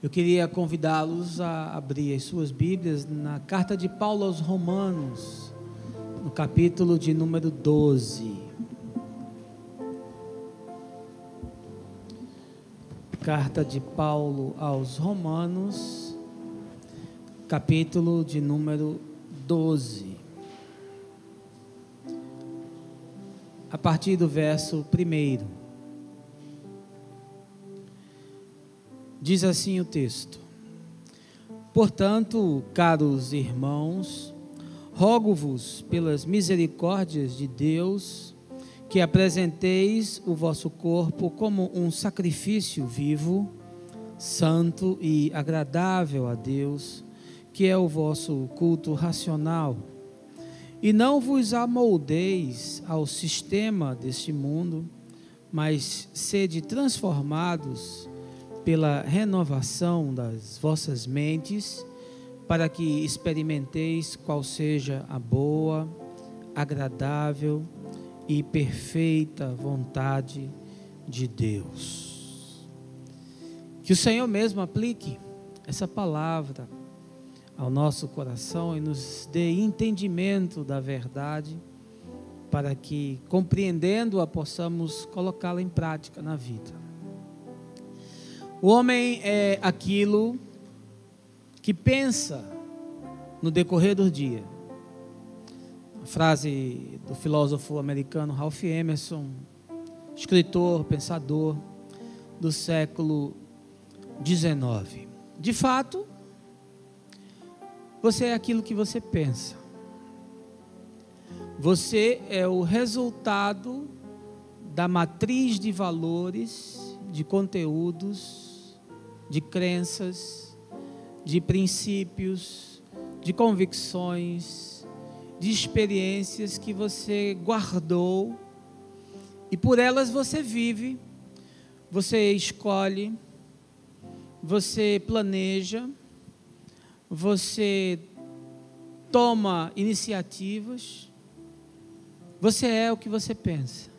Eu queria convidá-los a abrir as suas Bíblias na carta de Paulo aos Romanos, no capítulo de número 12. Carta de Paulo aos Romanos, capítulo de número 12. A partir do verso 1. Diz assim o texto: Portanto, caros irmãos, rogo-vos pelas misericórdias de Deus, que apresenteis o vosso corpo como um sacrifício vivo, santo e agradável a Deus, que é o vosso culto racional. E não vos amoldeis ao sistema deste mundo, mas sede transformados pela renovação das vossas mentes, para que experimenteis qual seja a boa, agradável e perfeita vontade de Deus. Que o Senhor mesmo aplique essa palavra ao nosso coração e nos dê entendimento da verdade, para que, compreendendo-a, possamos colocá-la em prática na vida. O homem é aquilo que pensa no decorrer do dia. A frase do filósofo americano Ralph Emerson, escritor, pensador do século XIX. De fato, você é aquilo que você pensa. Você é o resultado da matriz de valores, de conteúdos, de crenças, de princípios, de convicções, de experiências que você guardou e por elas você vive, você escolhe, você planeja, você toma iniciativas, você é o que você pensa.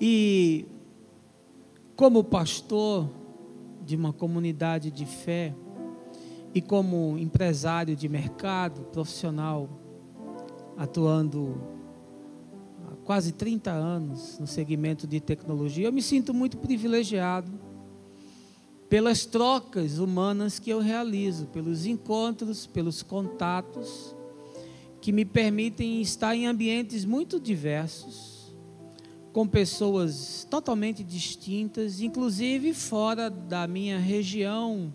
E como pastor de uma comunidade de fé e como empresário de mercado profissional, atuando há quase 30 anos no segmento de tecnologia, eu me sinto muito privilegiado pelas trocas humanas que eu realizo, pelos encontros, pelos contatos que me permitem estar em ambientes muito diversos, com pessoas totalmente distintas, inclusive fora da minha região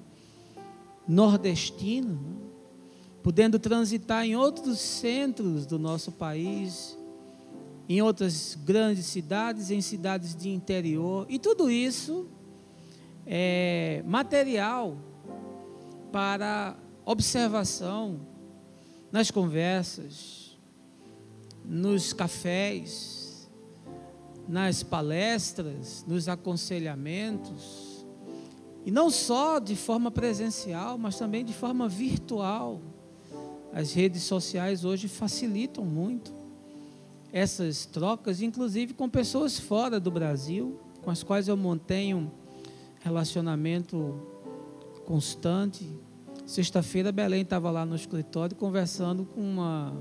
nordestina, podendo transitar em outros centros do nosso país, em outras grandes cidades, em cidades de interior, e tudo isso é material para observação nas conversas, nos cafés, nas palestras, nos aconselhamentos, e não só de forma presencial, mas também de forma virtual. As redes sociais hoje facilitam muito essas trocas, inclusive com pessoas fora do Brasil, com as quais eu mantenho relacionamento constante. Sexta-feira, Belém estava lá no escritório conversando com uma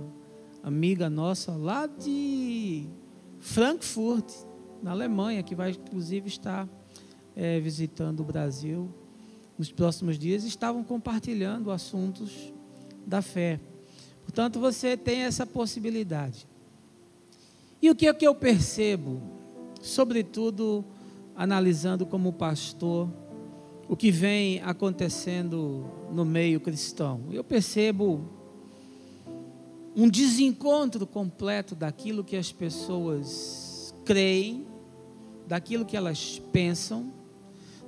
amiga nossa lá de Frankfurt, na Alemanha, que vai inclusive estar visitando o Brasil nos próximos dias. Estavam compartilhando assuntos da fé. Portanto, você tem essa possibilidade. E o que é que eu percebo, sobretudo analisando como pastor, o que vem acontecendo no meio cristão? Eu percebo um desencontro completo daquilo que as pessoas creem, daquilo que elas pensam,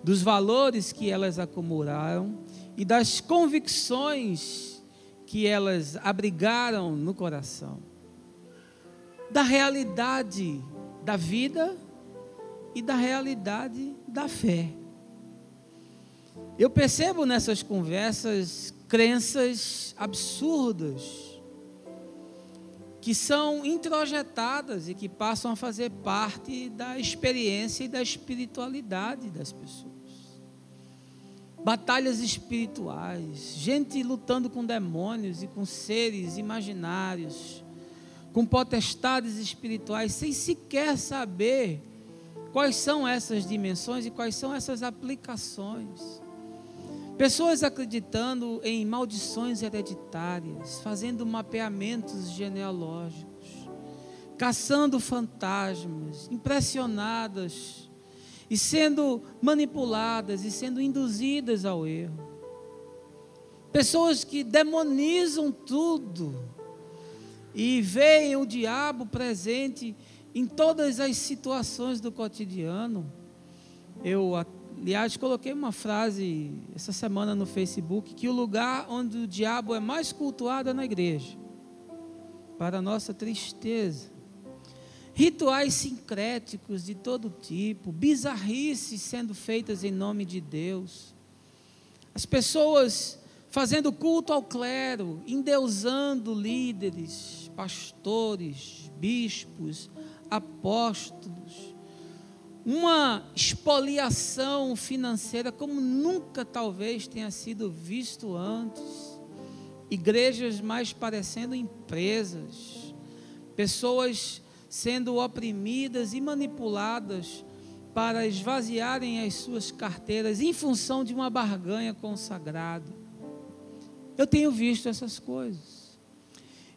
dos valores que elas acumularam e das convicções que elas abrigaram no coração, da realidade da vida e da realidade da fé. Eu percebo nessas conversas crenças absurdas, que são introjetadas e que passam a fazer parte da experiência e da espiritualidade das pessoas. batalhas espirituais, gente lutando com demônios e com seres imaginários, com potestades espirituais, sem sequer saber quais são essas dimensões e quais são essas aplicações. Pessoas acreditando em maldições hereditárias, fazendo mapeamentos genealógicos, caçando fantasmas, impressionadas e sendo manipuladas e sendo induzidas ao erro. Pessoas que demonizam tudo e veem o diabo presente em todas as situações do cotidiano. Eu, aliás, coloquei uma frase essa semana no Facebook, que o lugar onde o diabo é mais cultuado é na igreja, para nossa tristeza. Rituais sincréticos de todo tipo, bizarrices sendo feitas em nome de Deus, as pessoas fazendo culto ao clero, endeusando líderes, pastores, bispos, apóstolos, uma expoliação financeira como nunca talvez tenha sido visto antes, igrejas mais parecendo empresas, pessoas sendo oprimidas e manipuladas para esvaziarem as suas carteiras em função de uma barganha com o sagrado. Eu tenho visto essas coisas.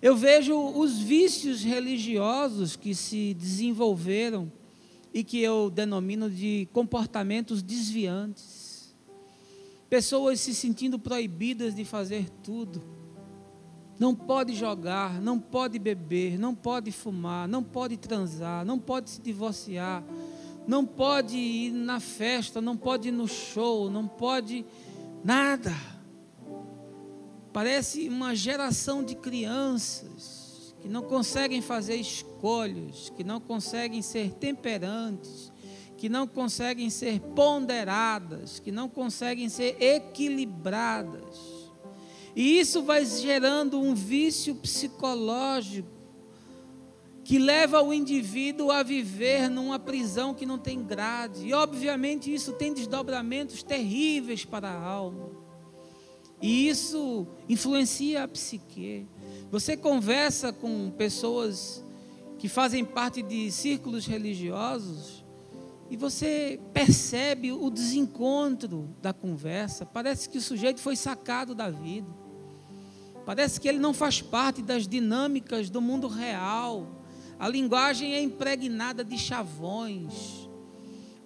Eu vejo os vícios religiosos que se desenvolveram e que eu denomino de comportamentos desviantes. Pessoas se sentindo proibidas de fazer tudo. Não pode jogar, não pode beber, não pode fumar, não pode transar, não pode se divorciar, não pode ir na festa, não pode ir no show, não pode nada. Parece uma geração de crianças que não conseguem fazer escolhas, que não conseguem ser temperantes, que não conseguem ser ponderadas, que não conseguem ser equilibradas. E isso vai gerando um vício psicológico que leva o indivíduo a viver numa prisão que não tem grade. E obviamente isso tem desdobramentos terríveis para a alma. E isso influencia a psique. Você conversa com pessoas que fazem parte de círculos religiosos e você percebe o desencontro da conversa. Parece que o sujeito foi sacado da vida. Parece que ele não faz parte das dinâmicas do mundo real. A linguagem é impregnada de chavões.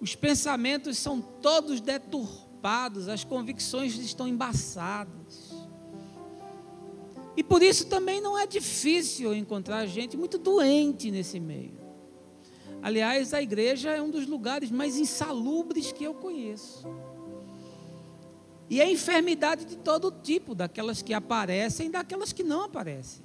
Os pensamentos são todos deturpados, as convicções estão embaçadas. E por isso também não é difícil encontrar gente muito doente nesse meio. Aliás, a igreja é um dos lugares mais insalubres que eu conheço. E é enfermidade de todo tipo, daquelas que aparecem e daquelas que não aparecem.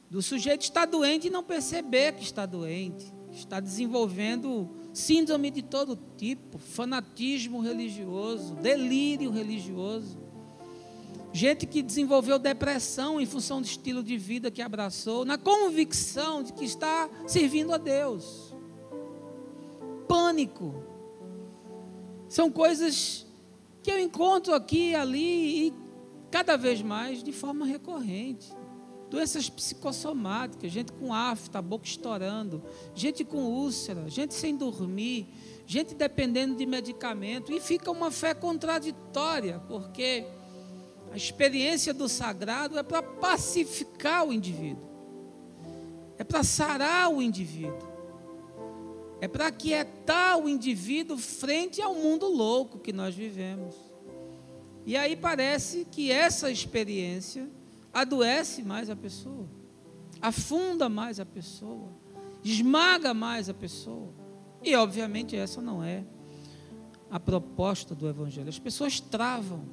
Do sujeito estar doente e não perceber que está doente, está desenvolvendo síndrome de todo tipo, fanatismo religioso, delírio religioso. Gente que desenvolveu depressão em função do estilo de vida que abraçou, na convicção de que está servindo a Deus. Pânico. São coisas que eu encontro aqui e ali e cada vez mais de forma recorrente. Doenças psicossomáticas, gente com afta, a boca estourando, gente com úlcera, gente sem dormir, gente dependendo de medicamento, e fica uma fé contraditória, porque a experiência do sagrado é para pacificar o indivíduo, é para sarar o indivíduo, é para aquietar o indivíduo frente ao mundo louco que nós vivemos. E aí parece que essa experiência adoece mais a pessoa, afunda mais a pessoa, esmaga mais a pessoa. E obviamente essa não é a proposta do Evangelho. As pessoas travam.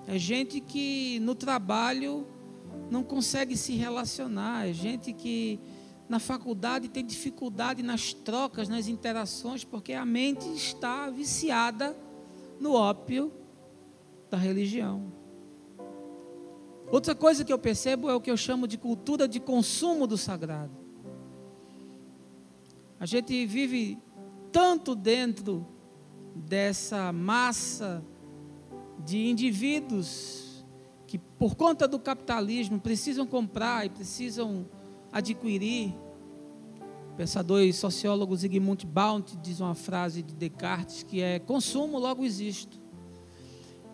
É gente que no trabalho não consegue se relacionar, é gente que na faculdade tem dificuldade nas trocas, nas interações, porque a mente está viciada no ópio da religião. Outra coisa que eu percebo é o que eu chamo de cultura de consumo do sagrado. A gente vive tanto dentro dessa massa de indivíduos que, por conta do capitalismo, precisam comprar e precisam adquirir. O pensador e sociólogo Zygmunt Baunt diz uma frase de Descartes que é: consumo, logo existo.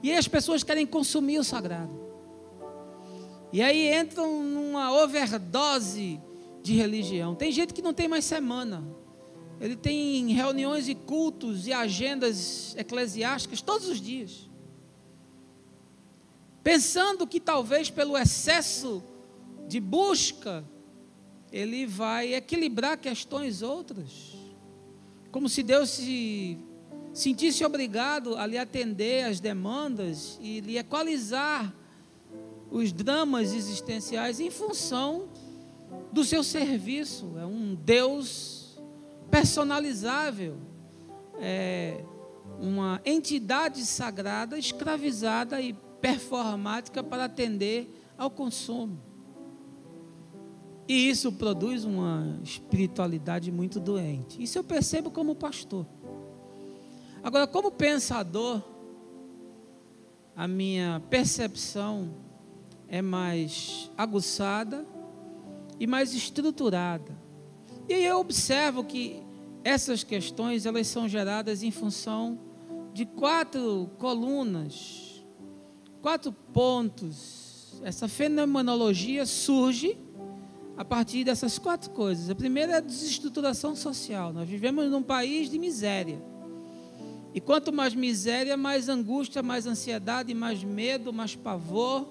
E aí as pessoas querem consumir o sagrado. E aí entram numa overdose de religião. Tem gente que não tem mais semana. Ele tem reuniões e cultos e agendas eclesiásticas todos os dias, pensando que talvez pelo excesso de busca ele vai equilibrar questões outras, como se Deus se sentisse obrigado a lhe atender às demandas e lhe equalizar os dramas existenciais em função do seu serviço. É um Deus personalizável, é uma entidade sagrada, escravizada e performática para atender ao consumo. E isso produz uma espiritualidade muito doente. Isso eu percebo como pastor. Agora, como pensador, a minha percepção é mais aguçada e mais estruturada. E aí eu observo que essas questões, elas são geradas em função de 4 colunas, 4 pontos. Essa fenomenologia surge a partir dessas 4 coisas. A primeira é a desestruturação social. Nós vivemos num país de miséria. E quanto mais miséria, mais angústia, mais ansiedade, mais medo, mais pavor.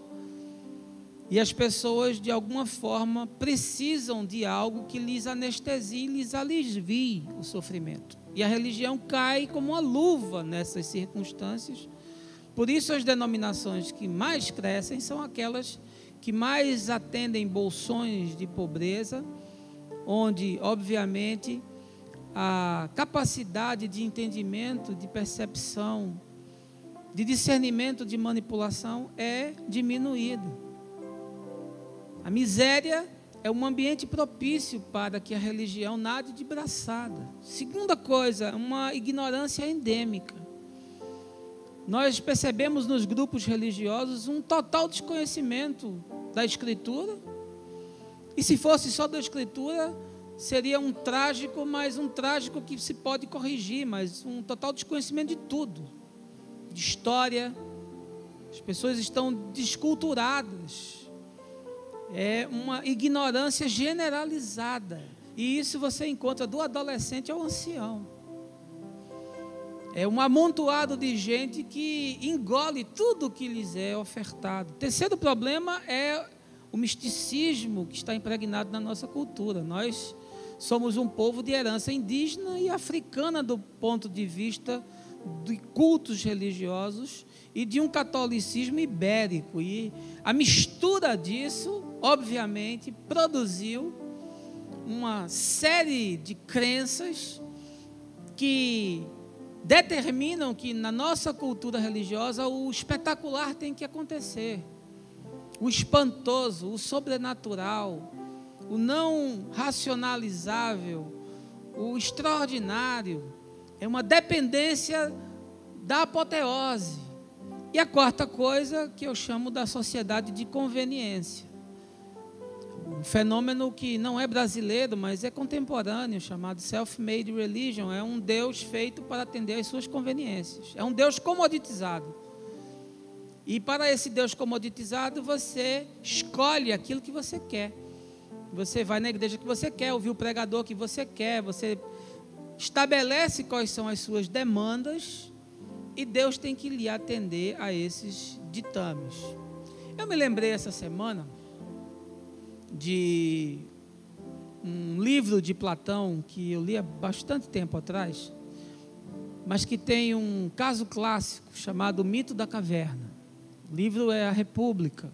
E as pessoas, de alguma forma, precisam de algo que lhes anestesie, lhes alivie o sofrimento. E a religião cai como uma luva nessas circunstâncias. Por isso, as denominações que mais crescem são aquelas que mais atendem bolsões de pobreza, onde, obviamente, a capacidade de entendimento, de percepção, de discernimento, de manipulação é diminuída. A miséria é um ambiente propício para que a religião nade de braçada. Segunda coisa, uma ignorância endêmica. Nós percebemos nos grupos religiosos um total desconhecimento da Escritura. E se fosse só da Escritura, seria um trágico, mas um trágico que se pode corrigir, mas um total desconhecimento de tudo. De história. As pessoas estão desculturadas. É uma ignorância generalizada. E isso você encontra do adolescente ao ancião. É um amontoado de gente que engole tudo que lhes é ofertado. Terceiro problema é o misticismo que está impregnado na nossa cultura. Nós somos um povo de herança indígena e africana do ponto de vista de cultos religiosos e de um catolicismo ibérico. E a mistura disso, obviamente, produziu uma série de crenças que determinam que na nossa cultura religiosa o espetacular tem que acontecer. O espantoso, o sobrenatural, o não racionalizável, o extraordinário, é uma dependência da apoteose. E a quarta coisa que eu chamo da sociedade de conveniência. Um fenômeno que não é brasileiro, mas é contemporâneo, chamado self-made religion. É um Deus feito para atender às suas conveniências. É um Deus comoditizado. E para esse Deus comoditizado, você escolhe aquilo que você quer. Você vai na igreja que você quer, ouvir o pregador que você quer, você estabelece quais são as suas demandas e Deus tem que lhe atender a esses ditames. Eu me lembrei essa semana de um livro de Platão que eu li há bastante tempo atrás, mas que tem um caso clássico chamado O Mito da Caverna. O livro é A República,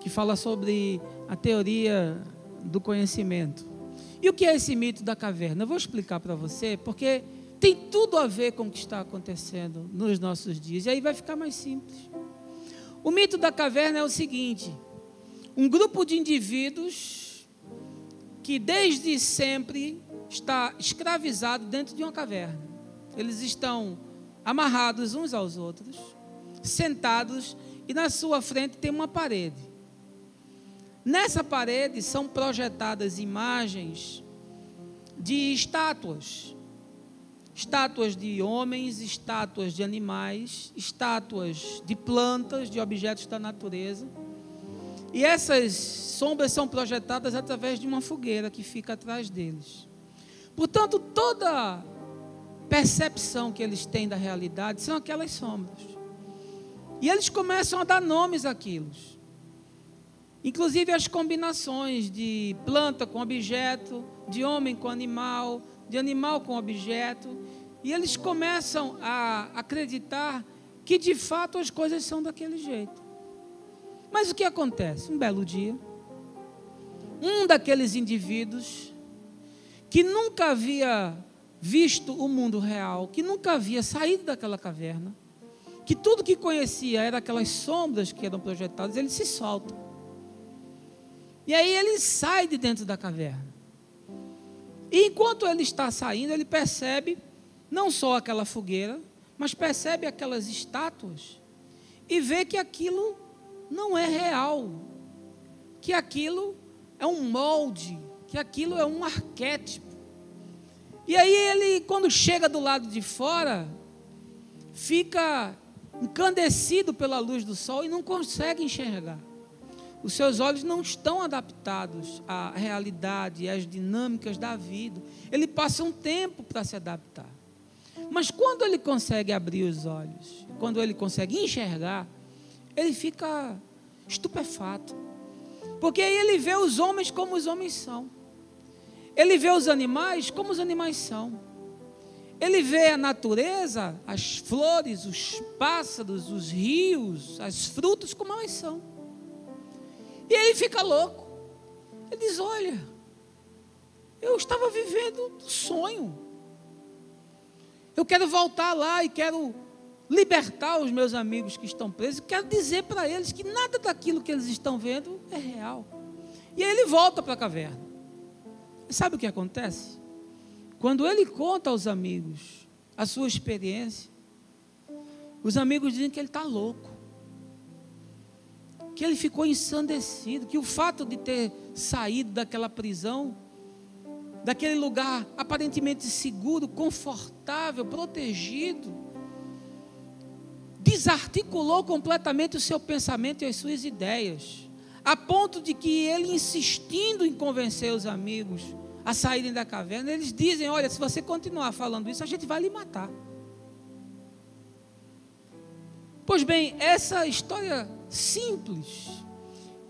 que fala sobre a teoria do conhecimento. E o que é esse mito da caverna? Eu vou explicar para você, porque tem tudo a ver com o que está acontecendo nos nossos dias, e aí vai ficar mais simples. O mito da caverna é o seguinte: um grupo de indivíduos que desde sempre está escravizado dentro de uma caverna. Eles estão amarrados uns aos outros, sentados, e na sua frente tem uma parede. Nessa parede são projetadas imagens de estátuas. Estátuas de homens, estátuas de animais, estátuas de plantas, de objetos da natureza. E essas sombras são projetadas através de uma fogueira que fica atrás deles. Portanto, toda percepção que eles têm da realidade são aquelas sombras. E eles começam a dar nomes àquilo. Inclusive as combinações de planta com objeto, de homem com animal, de animal com objeto. E eles começam a acreditar que de fato as coisas são daquele jeito. Mas o que acontece? Um belo dia, um daqueles indivíduos que nunca havia visto o mundo real, que nunca havia saído daquela caverna, que tudo que conhecia era aquelas sombras que eram projetadas, ele se solta. E aí ele sai de dentro da caverna. E enquanto ele está saindo, ele percebe não só aquela fogueira, mas percebe aquelas estátuas e vê que aquilo não é real, que aquilo é um molde, que aquilo é um arquétipo. E aí ele, quando chega do lado de fora, fica encandecido pela luz do sol e não consegue enxergar. Os seus olhos não estão adaptados à realidade e às dinâmicas da vida. Ele passa um tempo para se adaptar. Mas quando ele consegue abrir os olhos, quando ele consegue enxergar, ele fica estupefato. Porque aí ele vê os homens como os homens são. Ele vê os animais como os animais são. Ele vê a natureza, as flores, os pássaros, os rios, as frutas como elas são. E ele fica louco. Ele diz: olha, eu estava vivendo um sonho. Eu quero voltar lá e quero libertar os meus amigos que estão presos. Quero dizer para eles que nada daquilo que eles estão vendo é real. E aí ele volta para a caverna. E sabe o que acontece? Quando ele conta aos amigos a sua experiência, os amigos dizem que ele está louco, que ele ficou ensandecido, que o fato de ter saído daquela prisão, daquele lugar aparentemente seguro, confortável, protegido, desarticulou completamente o seu pensamento e as suas ideias, a ponto de que ele, insistindo em convencer os amigos a saírem da caverna, eles dizem: olha, se você continuar falando isso, a gente vai lhe matar. Pois bem, essa história simples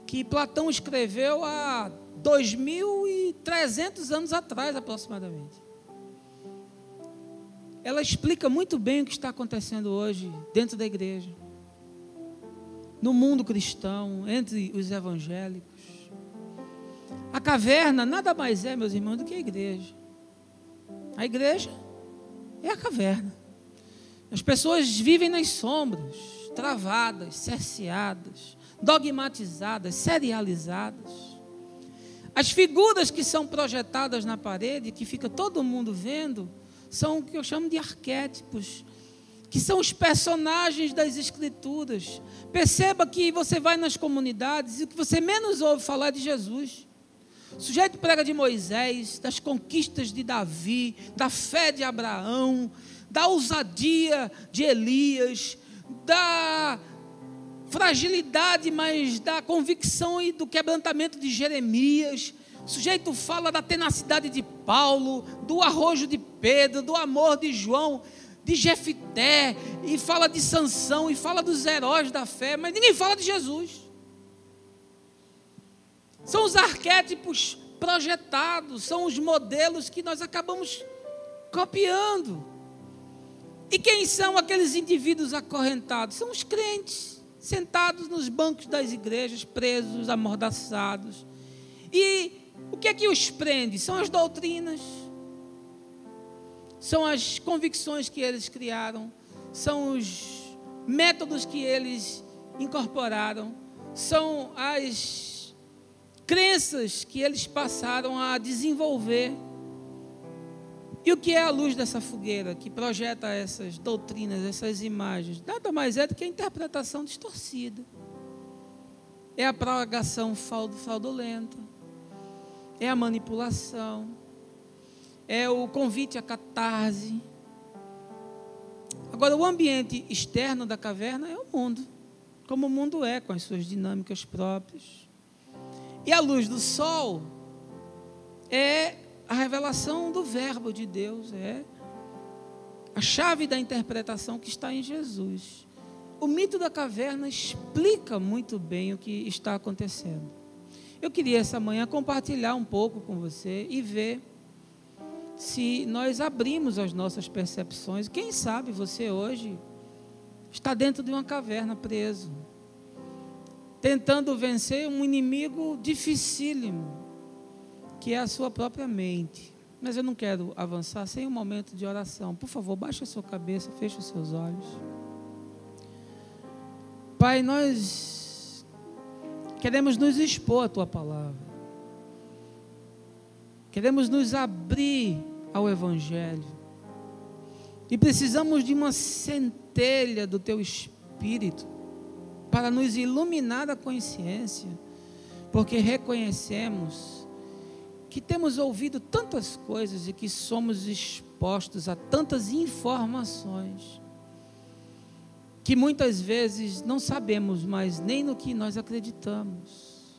que Platão escreveu há 2.300 anos atrás, aproximadamente, ela explica muito bem o que está acontecendo hoje dentro da igreja, no mundo cristão, entre os evangélicos. A caverna nada mais é, meus irmãos, do que a igreja. A igreja é a caverna. As pessoas vivem nas sombras, travadas, cerceadas, dogmatizadas, serializadas. As figuras que são projetadas na parede, que fica todo mundo vendo, são o que eu chamo de arquétipos, que são os personagens das Escrituras. Perceba que você vai nas comunidades e o que você menos ouve falar é de Jesus. O sujeito prega de Moisés, das conquistas de Davi, da fé de Abraão, da ousadia de Elias, da fragilidade, mas da convicção e do quebrantamento de Jeremias. O sujeito fala da tenacidade de Paulo, do arrojo de Pedro, do amor de João, de Jefité, e fala de Sansão, e fala dos heróis da fé, mas ninguém fala de Jesus. São os arquétipos projetados, são os modelos que nós acabamos copiando. E quem são aqueles indivíduos acorrentados? São os crentes, sentados nos bancos das igrejas, presos, amordaçados. E o que é que os prende? São as doutrinas, são as convicções que eles criaram, são os métodos que eles incorporaram, são as crenças que eles passaram a desenvolver. E o que é a luz dessa fogueira que projeta essas doutrinas, essas imagens? Nada mais é do que a interpretação distorcida. É a propagação fraudulenta. É a manipulação. É o convite à catarse. Agora, o ambiente externo da caverna é o mundo, como o mundo é, com as suas dinâmicas próprias. E a luz do sol é a revelação do verbo de Deus, é a chave da interpretação que está em Jesus. O mito da caverna explica muito bem o que está acontecendo. Eu queria essa manhã compartilhar um pouco com você e ver se nós abrimos as nossas percepções. Quem sabe você hoje está dentro de uma caverna preso, tentando vencer um inimigo dificílimo, que é a sua própria mente. Mas eu não quero avançar sem um momento de oração. Por favor, baixe a sua cabeça, feche os seus olhos. Pai, nós queremos nos expor à Tua palavra. Queremos nos abrir ao Evangelho. E precisamos de uma centelha do Teu Espírito para nos iluminar a consciência, porque reconhecemos que temos ouvido tantas coisas e que somos expostos a tantas informações, que muitas vezes não sabemos mais nem no que nós acreditamos.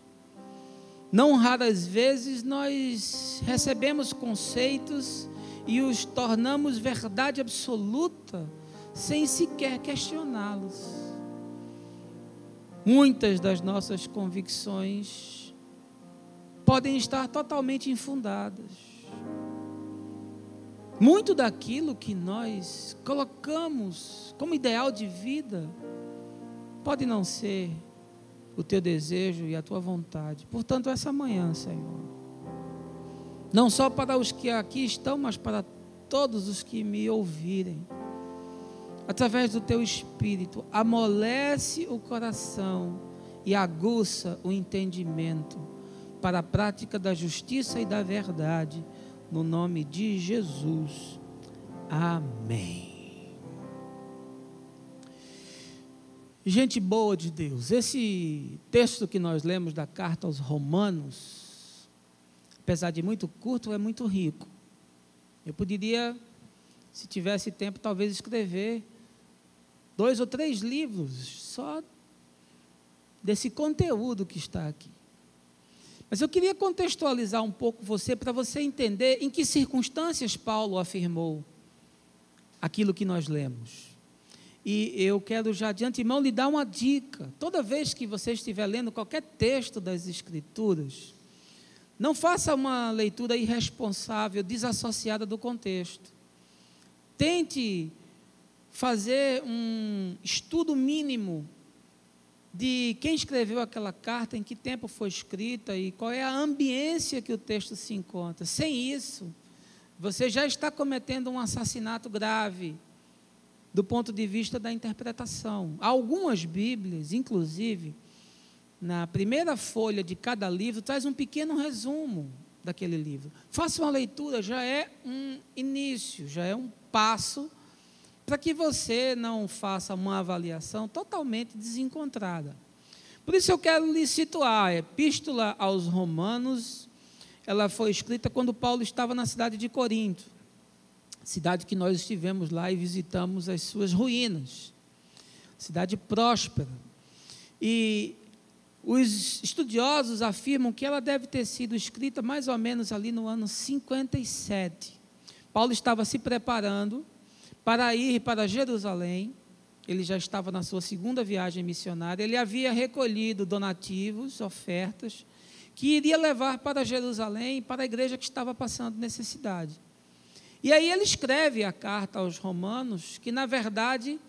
Não raras vezes nós recebemos conceitos e os tornamos verdade absoluta, sem sequer questioná-los. Muitas das nossas convicções podem estar totalmente infundadas. Muito daquilo que nós colocamos como ideal de vida pode não ser o teu desejo e a tua vontade. Portanto, essa manhã, Senhor, não só para os que aqui estão, mas para todos os que me ouvirem, através do teu Espírito, amolece o coração e aguça o entendimento para a prática da justiça e da verdade, no nome de Jesus. Amém. Gente boa de Deus, esse texto que nós lemos da carta aos Romanos, apesar de muito curto, é muito rico. Eu poderia, se tivesse tempo, talvez escrever 2 ou 3 livros só desse conteúdo que está aqui. Mas eu queria contextualizar um pouco você, para você entender em que circunstâncias Paulo afirmou aquilo que nós lemos. E eu quero já de antemão lhe dar uma dica. Toda vez que você estiver lendo qualquer texto das Escrituras, não faça uma leitura irresponsável, desassociada do contexto. Tente fazer um estudo mínimo de quem escreveu aquela carta, em que tempo foi escrita e qual é a ambiência que o texto se encontra. Sem isso, você já está cometendo um assassinato grave do ponto de vista da interpretação. Algumas Bíblias, inclusive, na primeira folha de cada livro, traz um pequeno resumo daquele livro. Faça uma leitura, já é um início, já é um passo para que você não faça uma avaliação totalmente desencontrada. Por isso eu quero lhe situar. A Epístola aos Romanos, ela foi escrita quando Paulo estava na cidade de Corinto, cidade que nós estivemos lá e visitamos as suas ruínas, cidade próspera. E os estudiosos afirmam que ela deve ter sido escrita mais ou menos ali no ano 57. Paulo estava se preparando para ir para Jerusalém. Ele já estava na sua segunda viagem missionária. Ele havia recolhido donativos, ofertas, que iria levar para Jerusalém, para a igreja que estava passando necessidade. E aí ele escreve a carta aos Romanos, que na verdade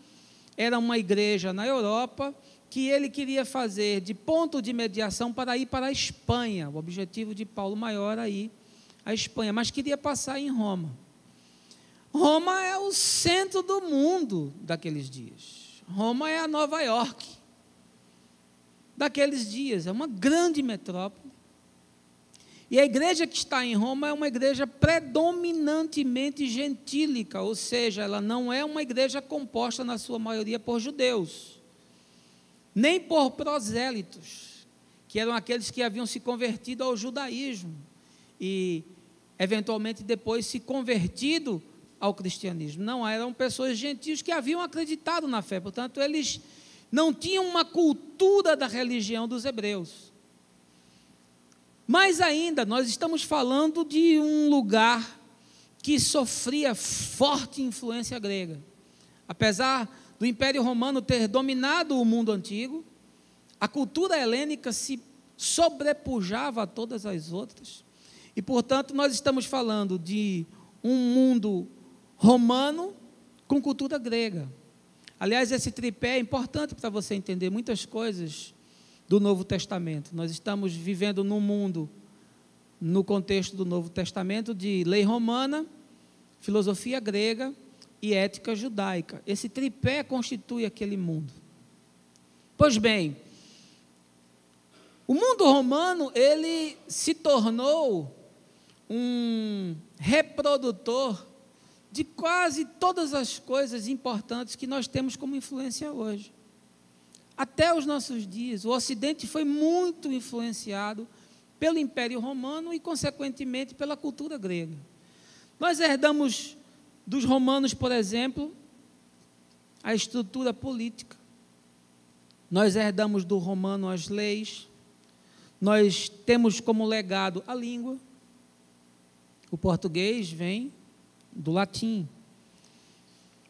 era uma igreja na Europa, que ele queria fazer de ponto de mediação para ir para a Espanha. O objetivo de Paulo maior era ir à Espanha, mas queria passar em Roma. Roma é o centro do mundo daqueles dias. Roma é a Nova York daqueles dias, é uma grande metrópole. E a igreja que está em Roma é uma igreja predominantemente gentílica, ou seja, ela não é uma igreja composta, na sua maioria, por judeus, nem por prosélitos, que eram aqueles que haviam se convertido ao judaísmo e, eventualmente, depois se convertido ao cristianismo. Não, eram pessoas gentios que haviam acreditado na fé, portanto, eles não tinham uma cultura da religião dos hebreus. Mas ainda, nós estamos falando de um lugar que sofria forte influência grega. Apesar do Império Romano ter dominado o mundo antigo, a cultura helênica se sobrepujava a todas as outras. E, portanto, nós estamos falando de um mundo romano com cultura grega. Aliás, esse tripé é importante para você entender muitas coisas do Novo Testamento. Nós estamos vivendo num mundo, no contexto do Novo Testamento, de lei romana, filosofia grega e ética judaica. Esse tripé constitui aquele mundo. Pois bem, o mundo romano, ele se tornou um reprodutor de quase todas as coisas importantes que nós temos como influência hoje. Até os nossos dias, o Ocidente foi muito influenciado pelo Império Romano e, consequentemente, pela cultura grega. Nós herdamos dos romanos, por exemplo, a estrutura política. Nós herdamos do romano as leis. Nós temos como legado a língua. O português vem do latim.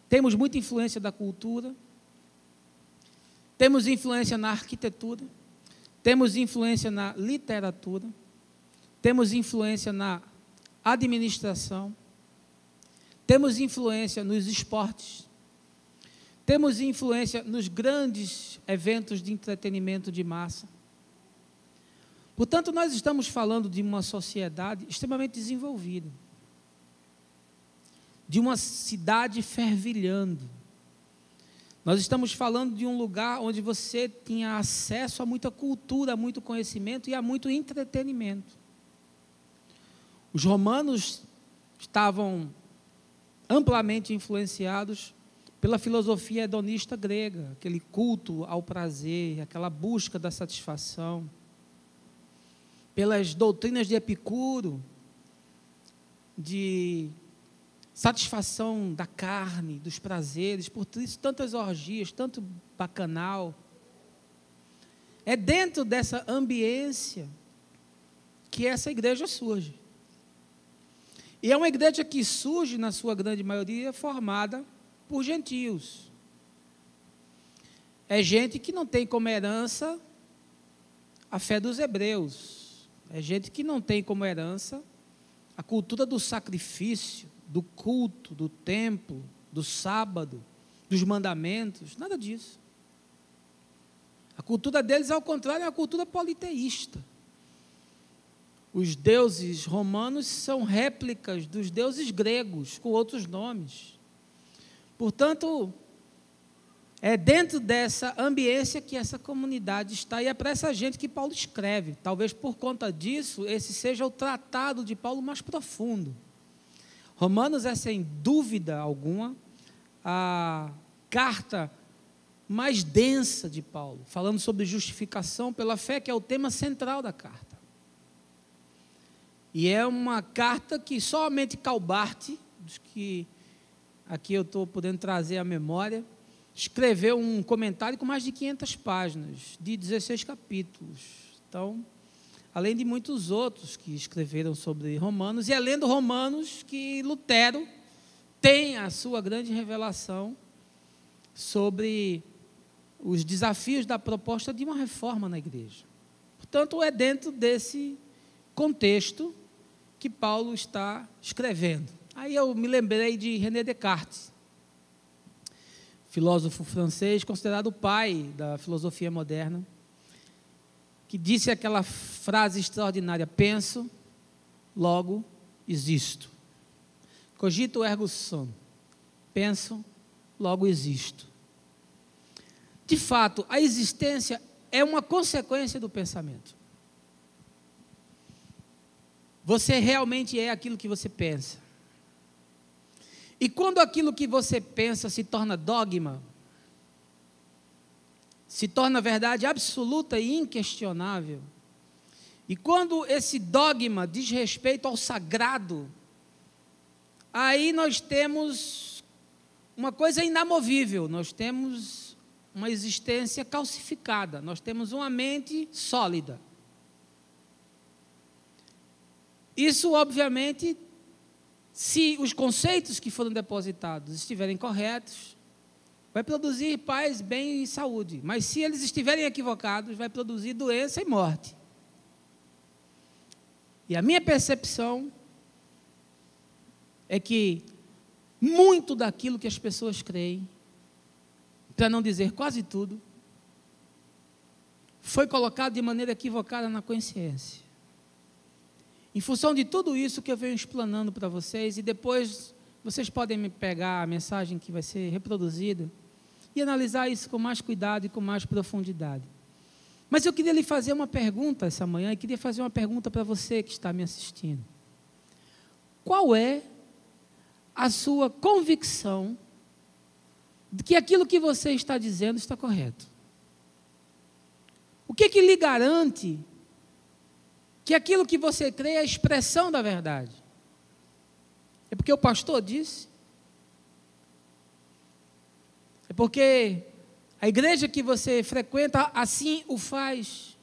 Temos muita influência da cultura. Temos influência na arquitetura, temos influência na literatura, temos influência na administração, temos influência nos esportes, temos influência nos grandes eventos de entretenimento de massa. Portanto, nós estamos falando de uma sociedade extremamente desenvolvida, de uma cidade fervilhando. Nós estamos falando de um lugar onde você tinha acesso a muita cultura, a muito conhecimento e a muito entretenimento. Os romanos estavam amplamente influenciados pela filosofia hedonista grega, aquele culto ao prazer, aquela busca da satisfação, pelas doutrinas de Epicuro, de satisfação da carne, dos prazeres, por isso tantas orgias, tanto bacanal. É dentro dessa ambiência que essa igreja surge. E é uma igreja que surge, na sua grande maioria, formada por gentios. É gente que não tem como herança a fé dos hebreus. É gente que não tem como herança a cultura do sacrifício, do culto, do templo, do sábado, dos mandamentos, nada disso. A cultura deles, ao contrário, é uma cultura politeísta. Os deuses romanos são réplicas dos deuses gregos, com outros nomes. Portanto, é dentro dessa ambiência que essa comunidade está, e é para essa gente que Paulo escreve. Talvez por conta disso, esse seja o tratado de Paulo mais profundo. Romanos é, sem dúvida alguma, a carta mais densa de Paulo, falando sobre justificação pela fé, que é o tema central da carta. E é uma carta que somente Calbart, dos que aqui eu estou podendo trazer à memória, escreveu um comentário com mais de 500 páginas, de 16 capítulos. Então, além de muitos outros que escreveram sobre Romanos, e é lendo Romanos que Lutero tem a sua grande revelação sobre os desafios da proposta de uma reforma na igreja. Portanto, é dentro desse contexto que Paulo está escrevendo. Aí eu me lembrei de René Descartes, filósofo francês, considerado o pai da filosofia moderna, que disse aquela frase extraordinária: penso, logo existo. Cogito ergo sum. Penso, logo existo. De fato, a existência é uma consequência do pensamento. você realmente é aquilo que você pensa. E quando aquilo que você pensa se torna dogma, se torna verdade absoluta e inquestionável, e quando esse dogma diz respeito ao sagrado, aí nós temos uma coisa inamovível, nós temos uma existência calcificada, nós temos uma mente sólida. Isso, obviamente, se os conceitos que foram depositados estiverem corretos, vai produzir paz, bem e saúde. Mas se eles estiverem equivocados, vai produzir doença e morte. E a minha percepção é que muito daquilo que as pessoas creem, para não dizer quase tudo, foi colocado de maneira equivocada na consciência. Em função de tudo isso que eu venho explanando para vocês, e depois vocês podem me pegar a mensagem que vai ser reproduzida e analisar isso com mais cuidado e com mais profundidade. Mas eu queria lhe fazer uma pergunta essa manhã, e queria fazer uma pergunta para você que está me assistindo. Qual é a sua convicção de que aquilo que você está dizendo está correto? O que lhe garante que aquilo que você crê é a expressão da verdade? É porque o pastor disse? É porque a igreja que você frequenta assim o faz?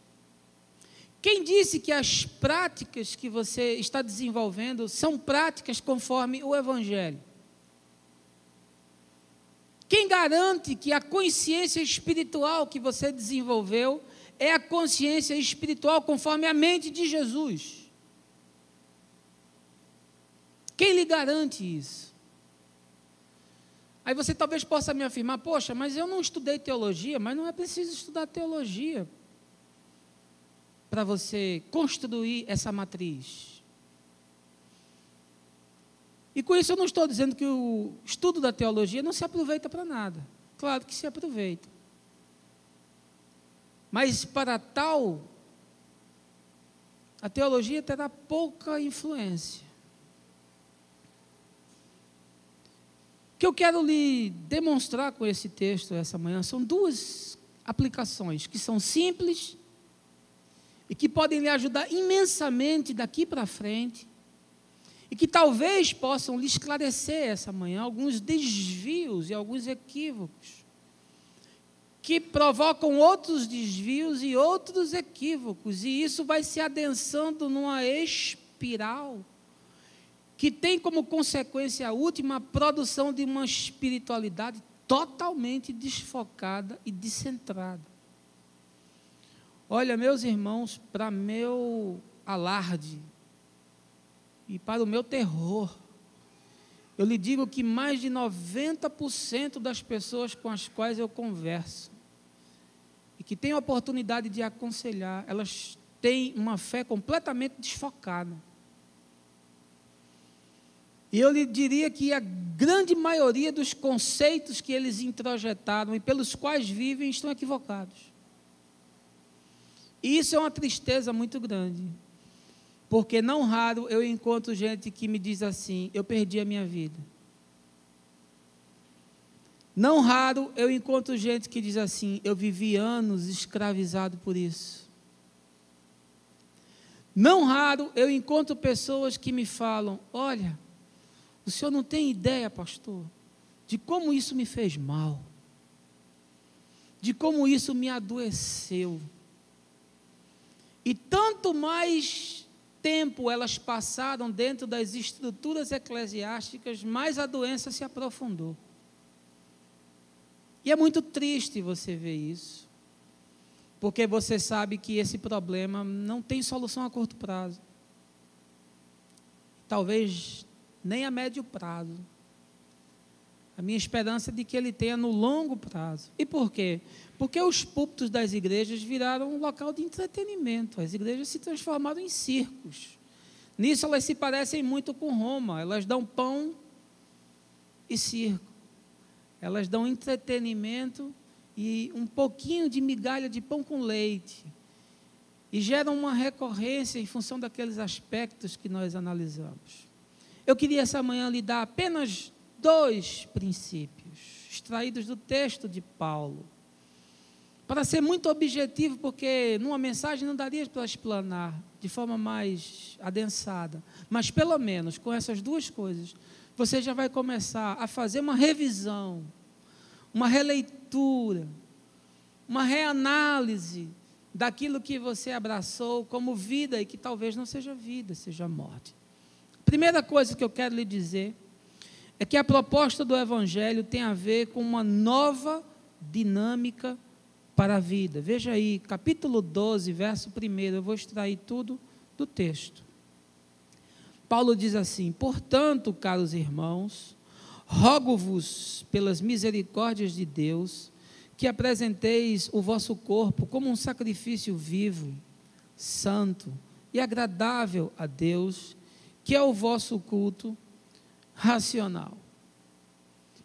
Quem disse que as práticas que você está desenvolvendo são práticas conforme o Evangelho? Quem garante que a consciência espiritual que você desenvolveu é a consciência espiritual conforme a mente de Jesus? Quem lhe garante isso? Aí você talvez possa me afirmar, poxa, mas eu não estudei teologia. Mas não é preciso estudar teologia para você construir essa matriz. E com isso eu não estou dizendo que o estudo da teologia não se aproveita para nada. Claro que se aproveita. Mas para tal, a teologia terá pouca influência. O que eu quero lhe demonstrar com esse texto essa manhã são duas aplicações que são simples e que podem lhe ajudar imensamente daqui para frente e que talvez possam lhe esclarecer essa manhã alguns desvios e alguns equívocos que provocam outros desvios e outros equívocos, e isso vai se adensando numa espiral que tem como consequência última a produção de uma espiritualidade totalmente desfocada e descentrada. Olha, meus irmãos, para meu alarde e para o meu terror, eu lhe digo que mais de 90% das pessoas com as quais eu converso e que tenho a oportunidade de aconselhar, elas têm uma fé completamente desfocada. E eu lhe diria que a grande maioria dos conceitos que eles introjetaram e pelos quais vivem estão equivocados. E isso é uma tristeza muito grande, porque não raro eu encontro gente que me diz assim: eu perdi a minha vida. Não raro eu encontro gente que diz assim: eu vivi anos escravizado por isso. Não raro eu encontro pessoas que me falam: olha, o senhor não tem ideia, pastor, de como isso me fez mal, de como isso me adoeceu. E tanto mais tempo elas passaram dentro das estruturas eclesiásticas, mais a doença se aprofundou. E é muito triste você ver isso, porque você sabe que esse problema não tem solução a curto prazo. Talvez nem a médio prazo. A minha esperança é de que ele tenha no longo prazo. E por quê? Porque os púlpitos das igrejas viraram um local de entretenimento. As igrejas se transformaram em circos. Nisso elas se parecem muito com Roma. Elas dão pão e circo. Elas dão entretenimento e um pouquinho de migalha de pão com leite. e geram uma recorrência em função daqueles aspectos que nós analisamos. Eu queria essa manhã lhe dar apenas 2 princípios, extraídos do texto de Paulo, para ser muito objetivo, porque numa mensagem não daria para explanar de forma mais adensada, mas pelo menos com essas 2 coisas, você já vai começar a fazer uma revisão, uma releitura, uma reanálise daquilo que você abraçou como vida e que talvez não seja vida, seja morte. A primeira coisa que eu quero lhe dizer é que a proposta do Evangelho tem a ver com uma nova dinâmica para a vida. Veja aí, capítulo 12, verso 1, eu vou extrair tudo do texto. Paulo diz assim: portanto, caros irmãos, rogo-vos pelas misericórdias de Deus, que apresenteis o vosso corpo como um sacrifício vivo, santo e agradável a Deus, que é o vosso culto racional.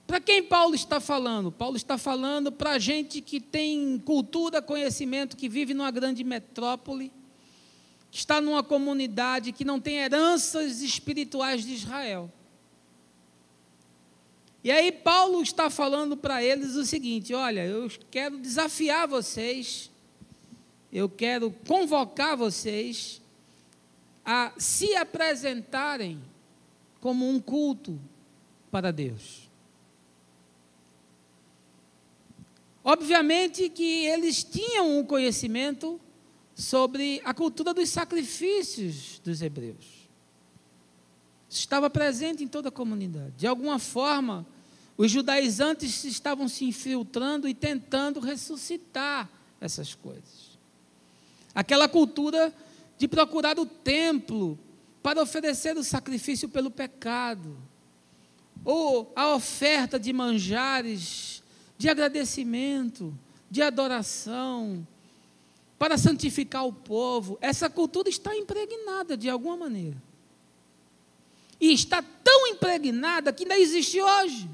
Para quem Paulo está falando? Paulo está falando para gente que tem cultura, conhecimento, que vive numa grande metrópole, que está numa comunidade que não tem heranças espirituais de Israel. E aí Paulo está falando para eles o seguinte: olha, eu quero desafiar vocês, eu quero convocar vocês a se apresentarem como um culto para Deus. Obviamente que eles tinham um conhecimento sobre a cultura dos sacrifícios dos hebreus. Isso estava presente em toda a comunidade. De alguma forma, os judaizantes estavam se infiltrando e tentando ressuscitar essas coisas. Aquela cultura de procurar o templo para oferecer o sacrifício pelo pecado, ou a oferta de manjares de agradecimento, de adoração, para santificar o povo. Essa cultura está impregnada de alguma maneira. E está tão impregnada que ainda existe hoje.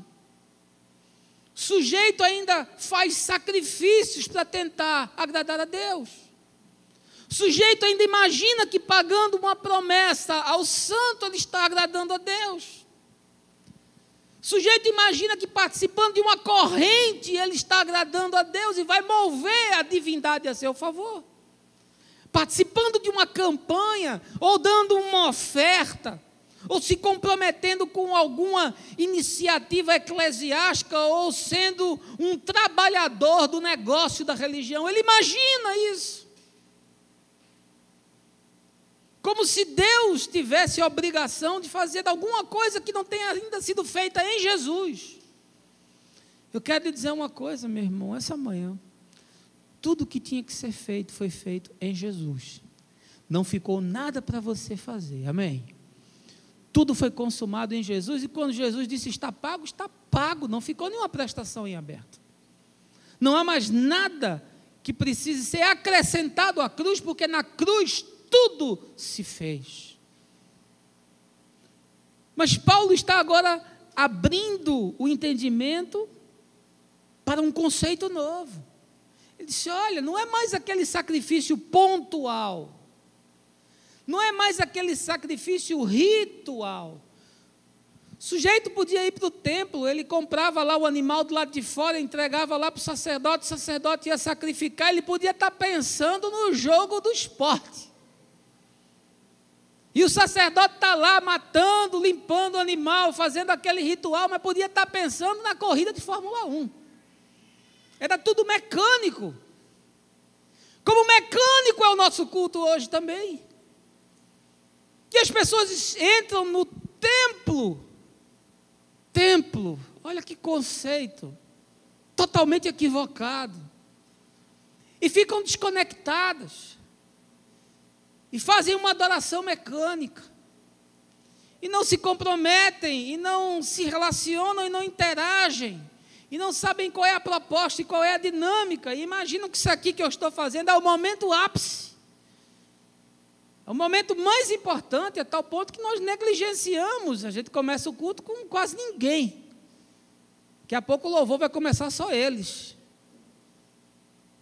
O sujeito ainda faz sacrifícios para tentar agradar a Deus. O sujeito ainda imagina que pagando uma promessa ao santo ele está agradando a Deus. O sujeito imagina que participando de uma corrente ele está agradando a Deus e vai mover a divindade a seu favor. Participando de uma campanha, ou dando uma oferta, ou se comprometendo com alguma iniciativa eclesiástica, ou sendo um trabalhador do negócio da religião. Ele imagina isso. Como se Deus tivesse a obrigação de fazer alguma coisa que não tenha ainda sido feita em Jesus. Eu quero lhe dizer uma coisa, meu irmão, essa manhã, tudo que tinha que ser feito foi feito em Jesus. Não ficou nada para você fazer, amém? Tudo foi consumado em Jesus, e quando Jesus disse está pago, não ficou nenhuma prestação em aberto. Não há mais nada que precise ser acrescentado à cruz, porque na cruz tudo se fez. Mas Paulo está agora abrindo o entendimento para um conceito novo. Ele disse, olha, não é mais aquele sacrifício pontual, não é mais aquele sacrifício ritual. O sujeito podia ir para o templo, ele comprava lá o animal do lado de fora, entregava lá para o sacerdote ia sacrificar, ele podia estar pensando no jogo do esporte. E o sacerdote está lá matando, limpando o animal, fazendo aquele ritual, mas podia estar pensando na corrida de Fórmula 1. Era tudo mecânico. Como mecânico é o nosso culto hoje também. E as pessoas entram no templo, olha que conceito, totalmente equivocado. E ficam desconectadas. E fazem uma adoração mecânica. E não se comprometem, e não se relacionam, e não interagem. E não sabem qual é a proposta e qual é a dinâmica. E imaginam que isso aqui que eu estou fazendo é o momento ápice. É o momento mais importante, a tal ponto que nós negligenciamos. A gente começa o culto com quase ninguém. Daqui a pouco o louvor vai começar só eles.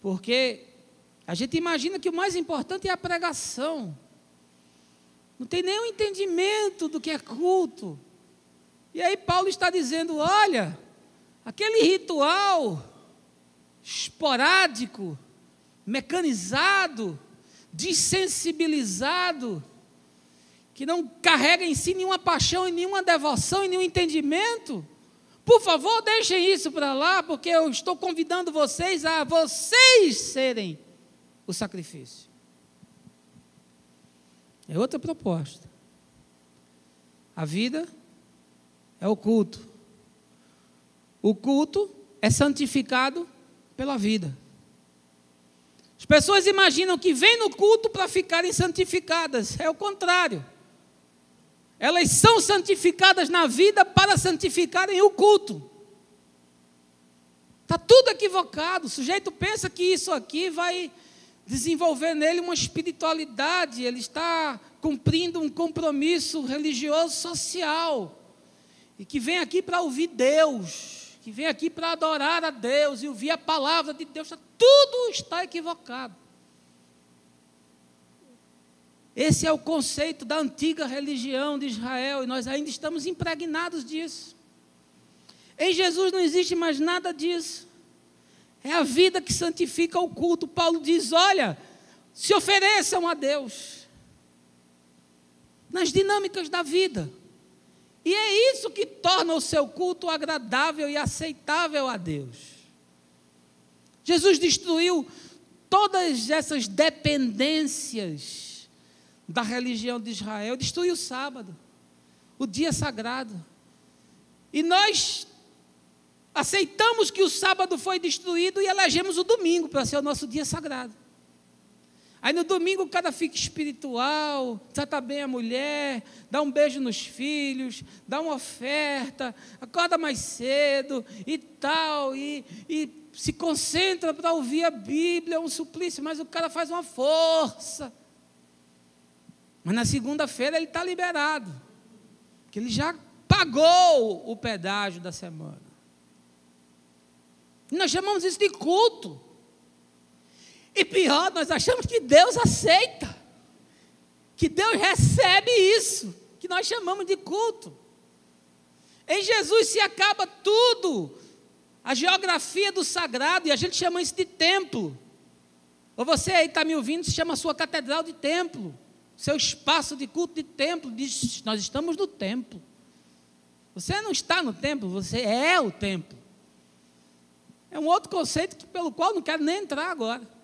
Porque A gente imagina que o mais importante é a pregação. Não tem nenhum entendimento do que é culto. E aí Paulo está dizendo, olha, aquele ritual esporádico, mecanizado, desensibilizado, que não carrega em si nenhuma paixão, nenhuma devoção e nenhum entendimento, por favor, deixem isso para lá, porque eu estou convidando vocês a vocês serem o sacrifício. É outra proposta. A vida é o culto. O culto é santificado pela vida. As pessoas imaginam que vêm no culto para ficarem santificadas. É o contrário. Elas são santificadas na vida para santificarem o culto. Está tudo equivocado. O sujeito pensa que isso aqui vai desenvolver nele uma espiritualidade. Ele está cumprindo um compromisso religioso social. E que vem aqui para ouvir Deus. Que vem aqui para adorar a Deus e ouvir a palavra de Deus. Tudo está equivocado. Esse é o conceito da antiga religião de Israel, e nós ainda estamos impregnados disso. Em Jesus não existe mais nada disso. É a vida que santifica o culto. Paulo diz, olha, se ofereçam a Deus nas dinâmicas da vida. E é isso que torna o seu culto agradável e aceitável a Deus. Jesus destruiu todas essas dependências da religião de Israel, destruiu o sábado, o dia sagrado. E nós aceitamos que o sábado foi destruído e elegemos o domingo para ser o nosso dia sagrado. Aí no domingo o cara fica espiritual, trata bem a mulher, dá um beijo nos filhos, dá uma oferta, acorda mais cedo e tal, e se concentra para ouvir a Bíblia, é um suplício, mas o cara faz uma força. Mas na segunda-feira ele está liberado, porque ele já pagou o pedágio da semana. E nós chamamos isso de culto. E pior, nós achamos que Deus aceita, que Deus recebe isso, que nós chamamos de culto. Em Jesus se acaba tudo, a geografia do sagrado, e a gente chama isso de templo. Ou você aí está me ouvindo, se chama a sua catedral de templo. Seu espaço de culto de templo, diz, nós estamos no templo. Você não está no templo, você é o templo. É um outro conceito pelo qual não quero nem entrar agora.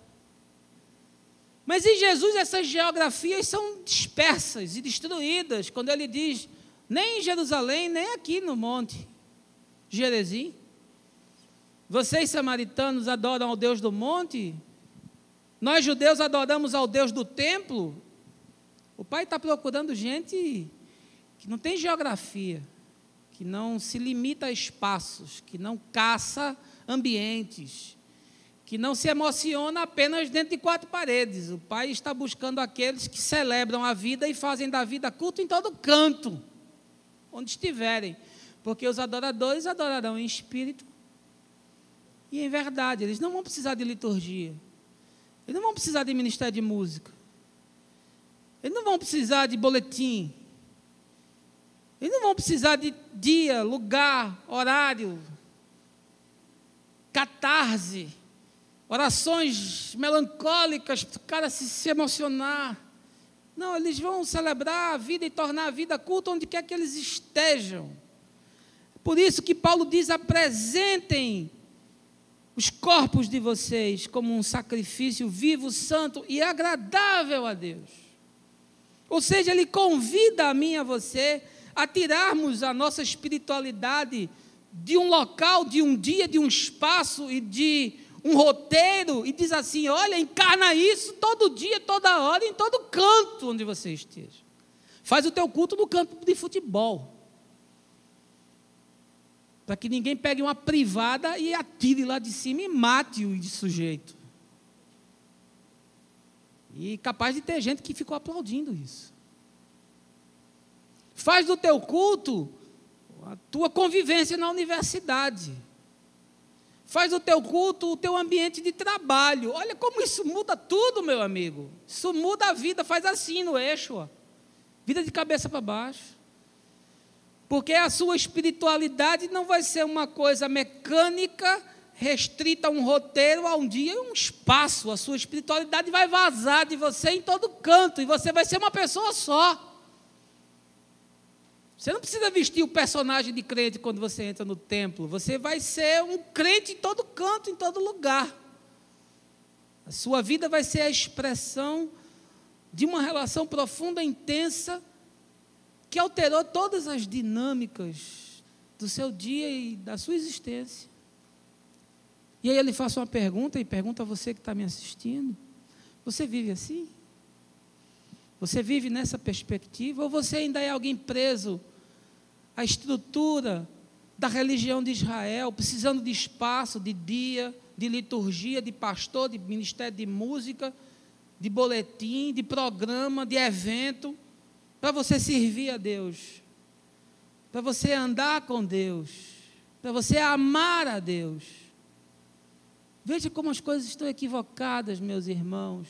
Mas em Jesus essas geografias são dispersas e destruídas, quando ele diz, nem em Jerusalém, nem aqui no monte Gerizim. Vocês samaritanos adoram ao Deus do monte, nós judeus adoramos ao Deus do templo. O Pai está procurando gente que não tem geografia, que não se limita a espaços, que não caça ambientes, que não se emociona apenas dentro de quatro paredes. O Pai está buscando aqueles que celebram a vida e fazem da vida culto em todo canto, onde estiverem, porque os adoradores adorarão em espírito e em verdade. Eles não vão precisar de liturgia, eles não vão precisar de ministério de música, eles não vão precisar de boletim, eles não vão precisar de dia, lugar, horário, catarse, orações melancólicas para o cara se emocionar. Não, eles vão celebrar a vida e tornar a vida culto onde quer que eles estejam. Por isso que Paulo diz, apresentem os corpos de vocês como um sacrifício vivo, santo e agradável a Deus. Ou seja, ele convida a mim e a você a tirarmos a nossa espiritualidade de um local, de um dia, de um espaço e de um roteiro, e diz assim, olha, encarna isso todo dia, toda hora, em todo canto onde você esteja. Faz o teu culto no campo de futebol, para que ninguém pegue uma privada e atire lá de cima e mate o sujeito. E capaz de ter gente que ficou aplaudindo isso. Faz do teu culto a tua convivência na universidade. Faz o teu culto o teu ambiente de trabalho. Olha como isso muda tudo, meu amigo. Isso muda a vida, faz assim no eixo, ó. Vida de cabeça para baixo. Porque a sua espiritualidade não vai ser uma coisa mecânica, restrita a um roteiro, a um dia, a um espaço. A sua espiritualidade vai vazar de você em todo canto, e você vai ser uma pessoa só. Você não precisa vestir o personagem de crente quando você entra no templo. Você vai ser um crente em todo canto, em todo lugar. A sua vida vai ser a expressão de uma relação profunda, intensa, que alterou todas as dinâmicas do seu dia e da sua existência. E aí ele faz uma pergunta, e pergunta a você que está me assistindo: você vive assim? Você vive nessa perspectiva? Ou você ainda é alguém preso à estrutura da religião de Israel, precisando de espaço, de dia, de liturgia, de pastor, de ministério de música, de boletim, de programa, de evento, para você servir a Deus, para você andar com Deus, para você amar a Deus? Veja como as coisas estão equivocadas, meus irmãos.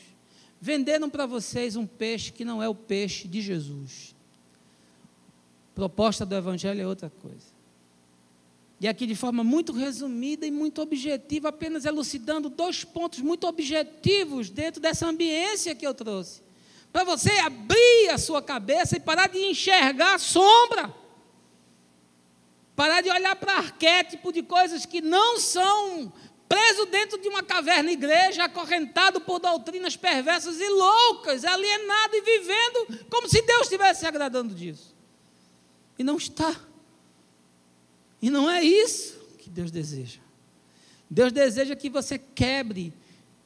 Venderam para vocês um peixe que não é o peixe de Jesus. A proposta do Evangelho é outra coisa. E aqui, de forma muito resumida e muito objetiva, apenas elucidando 2 pontos muito objetivos dentro dessa ambiência que eu trouxe, para você abrir a sua cabeça e parar de enxergar sombra, parar de olhar para arquétipo de coisas que não são, preso dentro de uma caverna igreja, acorrentado por doutrinas perversas e loucas, alienado e vivendo como se Deus estivesse se agradando disso. E não está. E não é isso que Deus deseja. Deus deseja que você quebre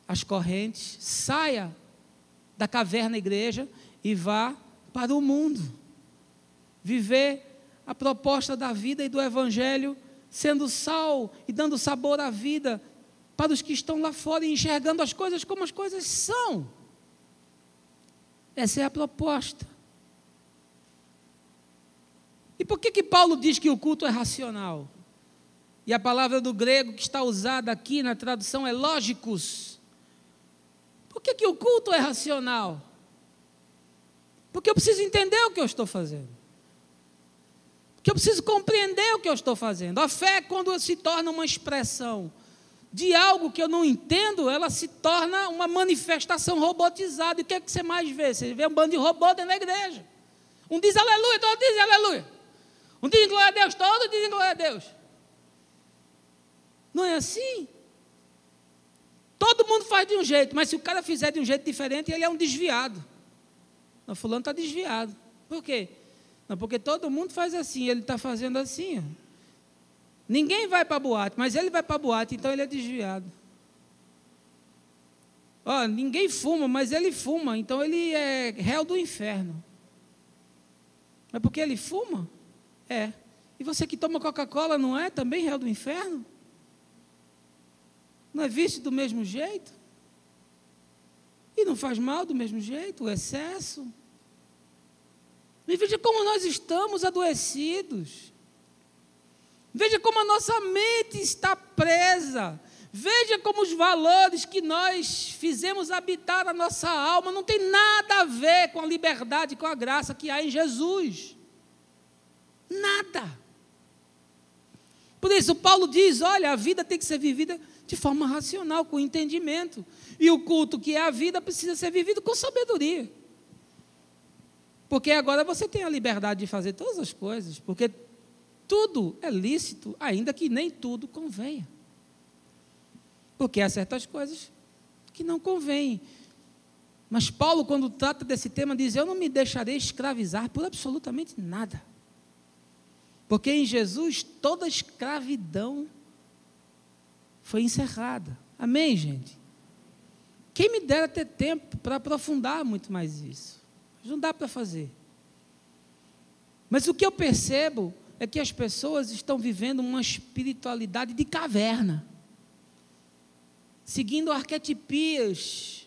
as correntes, saia da caverna igreja e vá para o mundo. Viver a proposta da vida e do Evangelho, sendo sal e dando sabor à vida para os que estão lá fora e enxergando as coisas como as coisas são. Essa é a proposta. E por que Paulo diz que o culto é racional? E a palavra do grego que está usada aqui na tradução é lógicos. Por que o culto é racional? Porque eu preciso entender o que eu estou fazendo. Porque eu preciso compreender o que eu estou fazendo. A fé, quando se torna uma expressão de algo que eu não entendo, ela se torna uma manifestação robotizada. E o que é que você mais vê? Você vê um bando de robô dentro da igreja. Um diz aleluia, todo diz aleluia. Um diz glória a Deus, todos dizem glória a Deus. Não é assim? Todo mundo faz de um jeito, mas se o cara fizer de um jeito diferente, ele é um desviado. Não, fulano está desviado. Por quê? Não, porque todo mundo faz assim, ele está fazendo assim. Ó. Ninguém vai para a boate, mas ele vai para a boate, então ele é desviado. Ó, ninguém fuma, mas ele fuma, então ele é réu do inferno. Mas porque ele fuma? É. E você que toma Coca-Cola não é também réu do inferno? Não é visto do mesmo jeito? E não faz mal do mesmo jeito, o excesso? E veja como nós estamos adoecidos. Veja como a nossa mente está presa. Veja como os valores que nós fizemos habitar a nossa alma não tem nada a ver com a liberdade, com a graça que há em Jesus. Nada. Por isso Paulo diz, olha, a vida tem que ser vivida de forma racional, com entendimento. E o culto que é a vida precisa ser vivido com sabedoria. Porque agora você tem a liberdade de fazer todas as coisas, porque tudo é lícito, ainda que nem tudo convenha. Porque há certas coisas que não convêm. Mas Paulo, quando trata desse tema, diz, eu não me deixarei escravizar por absolutamente nada. Porque em Jesus toda escravidão foi encerrada. Amém, gente? Quem me dera ter tempo para aprofundar muito mais isso. Mas não dá para fazer. Mas o que eu percebo é que as pessoas estão vivendo uma espiritualidade de caverna, seguindo arquetipias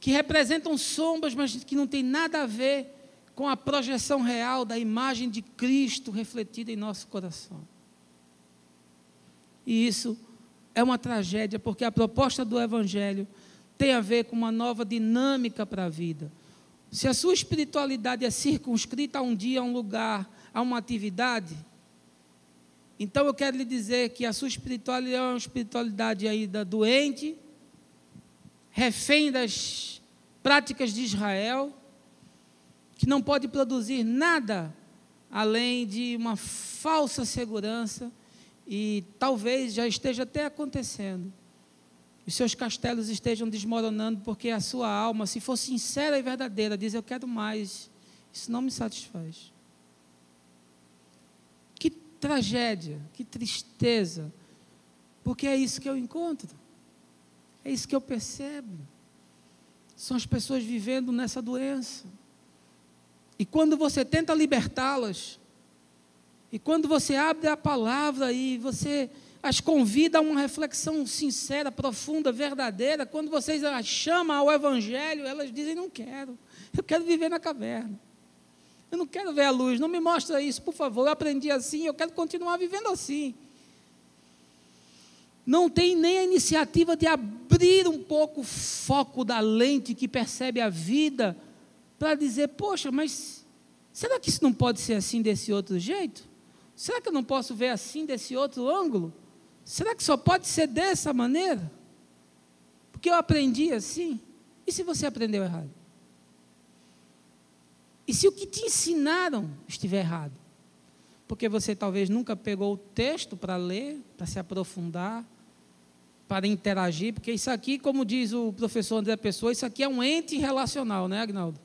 que representam sombras, mas que não tem nada a ver com a projeção real da imagem de Cristo refletida em nosso coração. E isso é uma tragédia, porque a proposta do Evangelho tem a ver com uma nova dinâmica para a vida. Se a sua espiritualidade é circunscrita a um dia, a um lugar, a uma atividade, então eu quero lhe dizer que a sua espiritualidade é uma espiritualidade ainda doente, refém das práticas de Israel, que não pode produzir nada além de uma falsa segurança, e talvez já esteja até acontecendo. Os seus castelos estejam desmoronando, porque a sua alma, se for sincera e verdadeira, diz: eu quero mais, isso não me satisfaz. Que tragédia, que tristeza, porque é isso que eu encontro, é isso que eu percebo. São as pessoas vivendo nessa doença. E quando você tenta libertá-las, e quando você abre a palavra e você as convida a uma reflexão sincera, profunda, verdadeira, quando vocês as chamam ao Evangelho, elas dizem: não quero, eu quero viver na caverna, eu não quero ver a luz, não me mostra isso, por favor, eu aprendi assim, eu quero continuar vivendo assim. Não tem nem a iniciativa de abrir um pouco o foco da lente que percebe a vida, para dizer: poxa, mas será que isso não pode ser assim desse outro jeito? Será que eu não posso ver assim desse outro ângulo? Será que só pode ser dessa maneira? Porque eu aprendi assim. E se você aprendeu errado? E se o que te ensinaram estiver errado? Porque você talvez nunca pegou o texto para ler, para se aprofundar, para interagir, porque isso aqui, como diz o professor André Pessoa, isso aqui é um ente relacional, né, Agnaldo?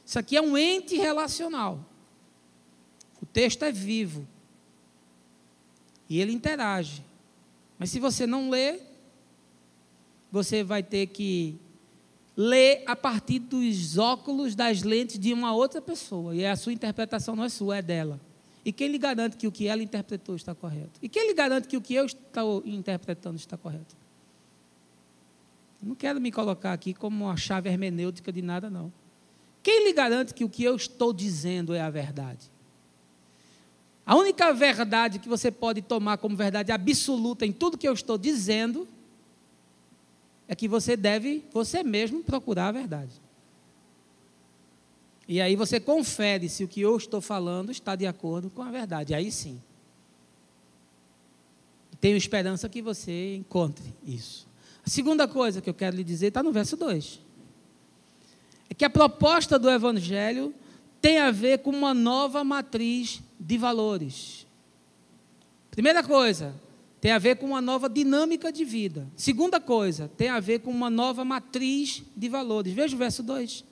Isso aqui é um ente relacional. O texto é vivo. E ele interage. Mas se você não lê, você vai ter que ler a partir dos óculos, das lentes de uma outra pessoa. E a sua interpretação não é sua, é dela. E quem lhe garante que o que ela interpretou está correto? E quem lhe garante que o que eu estou interpretando está correto? Eu não quero me colocar aqui como uma chave hermenêutica de nada, não. Quem lhe garante que o que eu estou dizendo é a verdade? A única verdade que você pode tomar como verdade absoluta em tudo que eu estou dizendo é que você deve, você mesmo, procurar a verdade. E aí você confere se o que eu estou falando está de acordo com a verdade. Aí sim. Tenho esperança que você encontre isso. A segunda coisa que eu quero lhe dizer está no verso 2. É que a proposta do Evangelho tem a ver com uma nova matriz de valores. Primeira coisa, tem a ver com uma nova dinâmica de vida. Segunda coisa, tem a ver com uma nova matriz de valores. Veja o verso 2.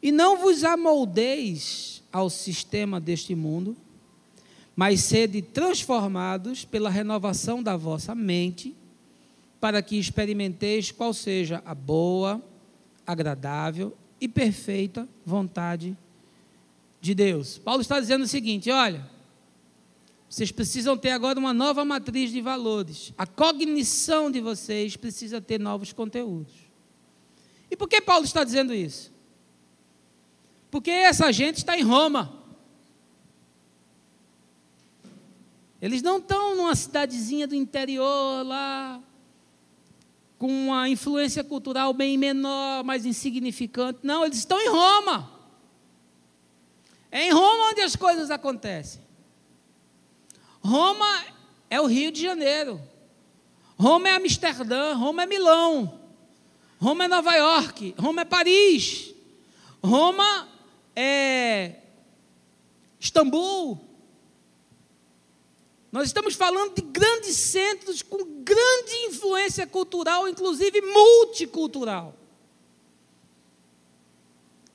E não vos amoldeis ao sistema deste mundo, mas sede transformados pela renovação da vossa mente, para que experimenteis qual seja a boa, agradável e perfeita vontade de Deus. Paulo está dizendo o seguinte: olha, vocês precisam ter agora uma nova matriz de valores. A cognição de vocês precisa ter novos conteúdos. E por que Paulo está dizendo isso? Porque essa gente está em Roma. Eles não estão numa cidadezinha do interior lá, com uma influência cultural bem menor, mais insignificante. Não, eles estão em Roma. É em Roma onde as coisas acontecem. Roma é o Rio de Janeiro. Roma é Amsterdã. Roma é Milão. Roma é Nova York. Roma é Paris. Roma é Istambul. Nós estamos falando de grandes centros com grande influência cultural, inclusive multicultural,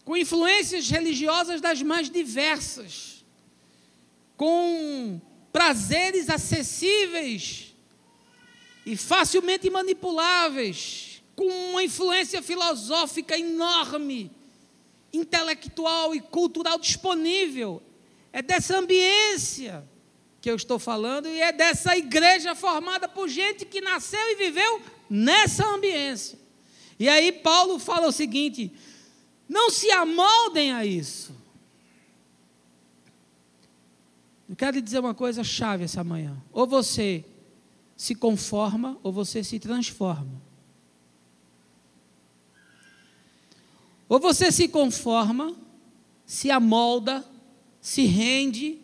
com influências religiosas das mais diversas, com prazeres acessíveis e facilmente manipuláveis, com uma influência filosófica enorme, intelectual e cultural disponível. É dessa ambiência que eu estou falando, e é dessa igreja formada por gente que nasceu e viveu nessa ambiência. E aí Paulo fala o seguinte: não se amoldem a isso. Eu quero lhe dizer uma coisa chave essa manhã. Ou você se conforma ou você se transforma. Ou você se conforma, se amolda, se rende,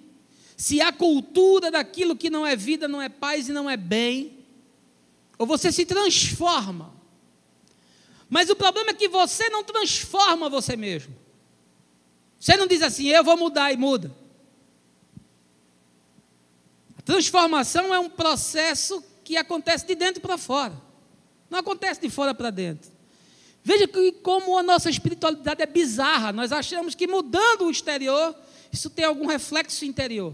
se acultura daquilo que não é vida, não é paz e não é bem, ou você se transforma. Mas o problema é que você não transforma você mesmo. Você não diz assim, eu vou mudar e muda. A transformação é um processo que acontece de dentro para fora. Não acontece de fora para dentro. Veja como a nossa espiritualidade é bizarra. Nós achamos que mudando o exterior, isso tem algum reflexo interior.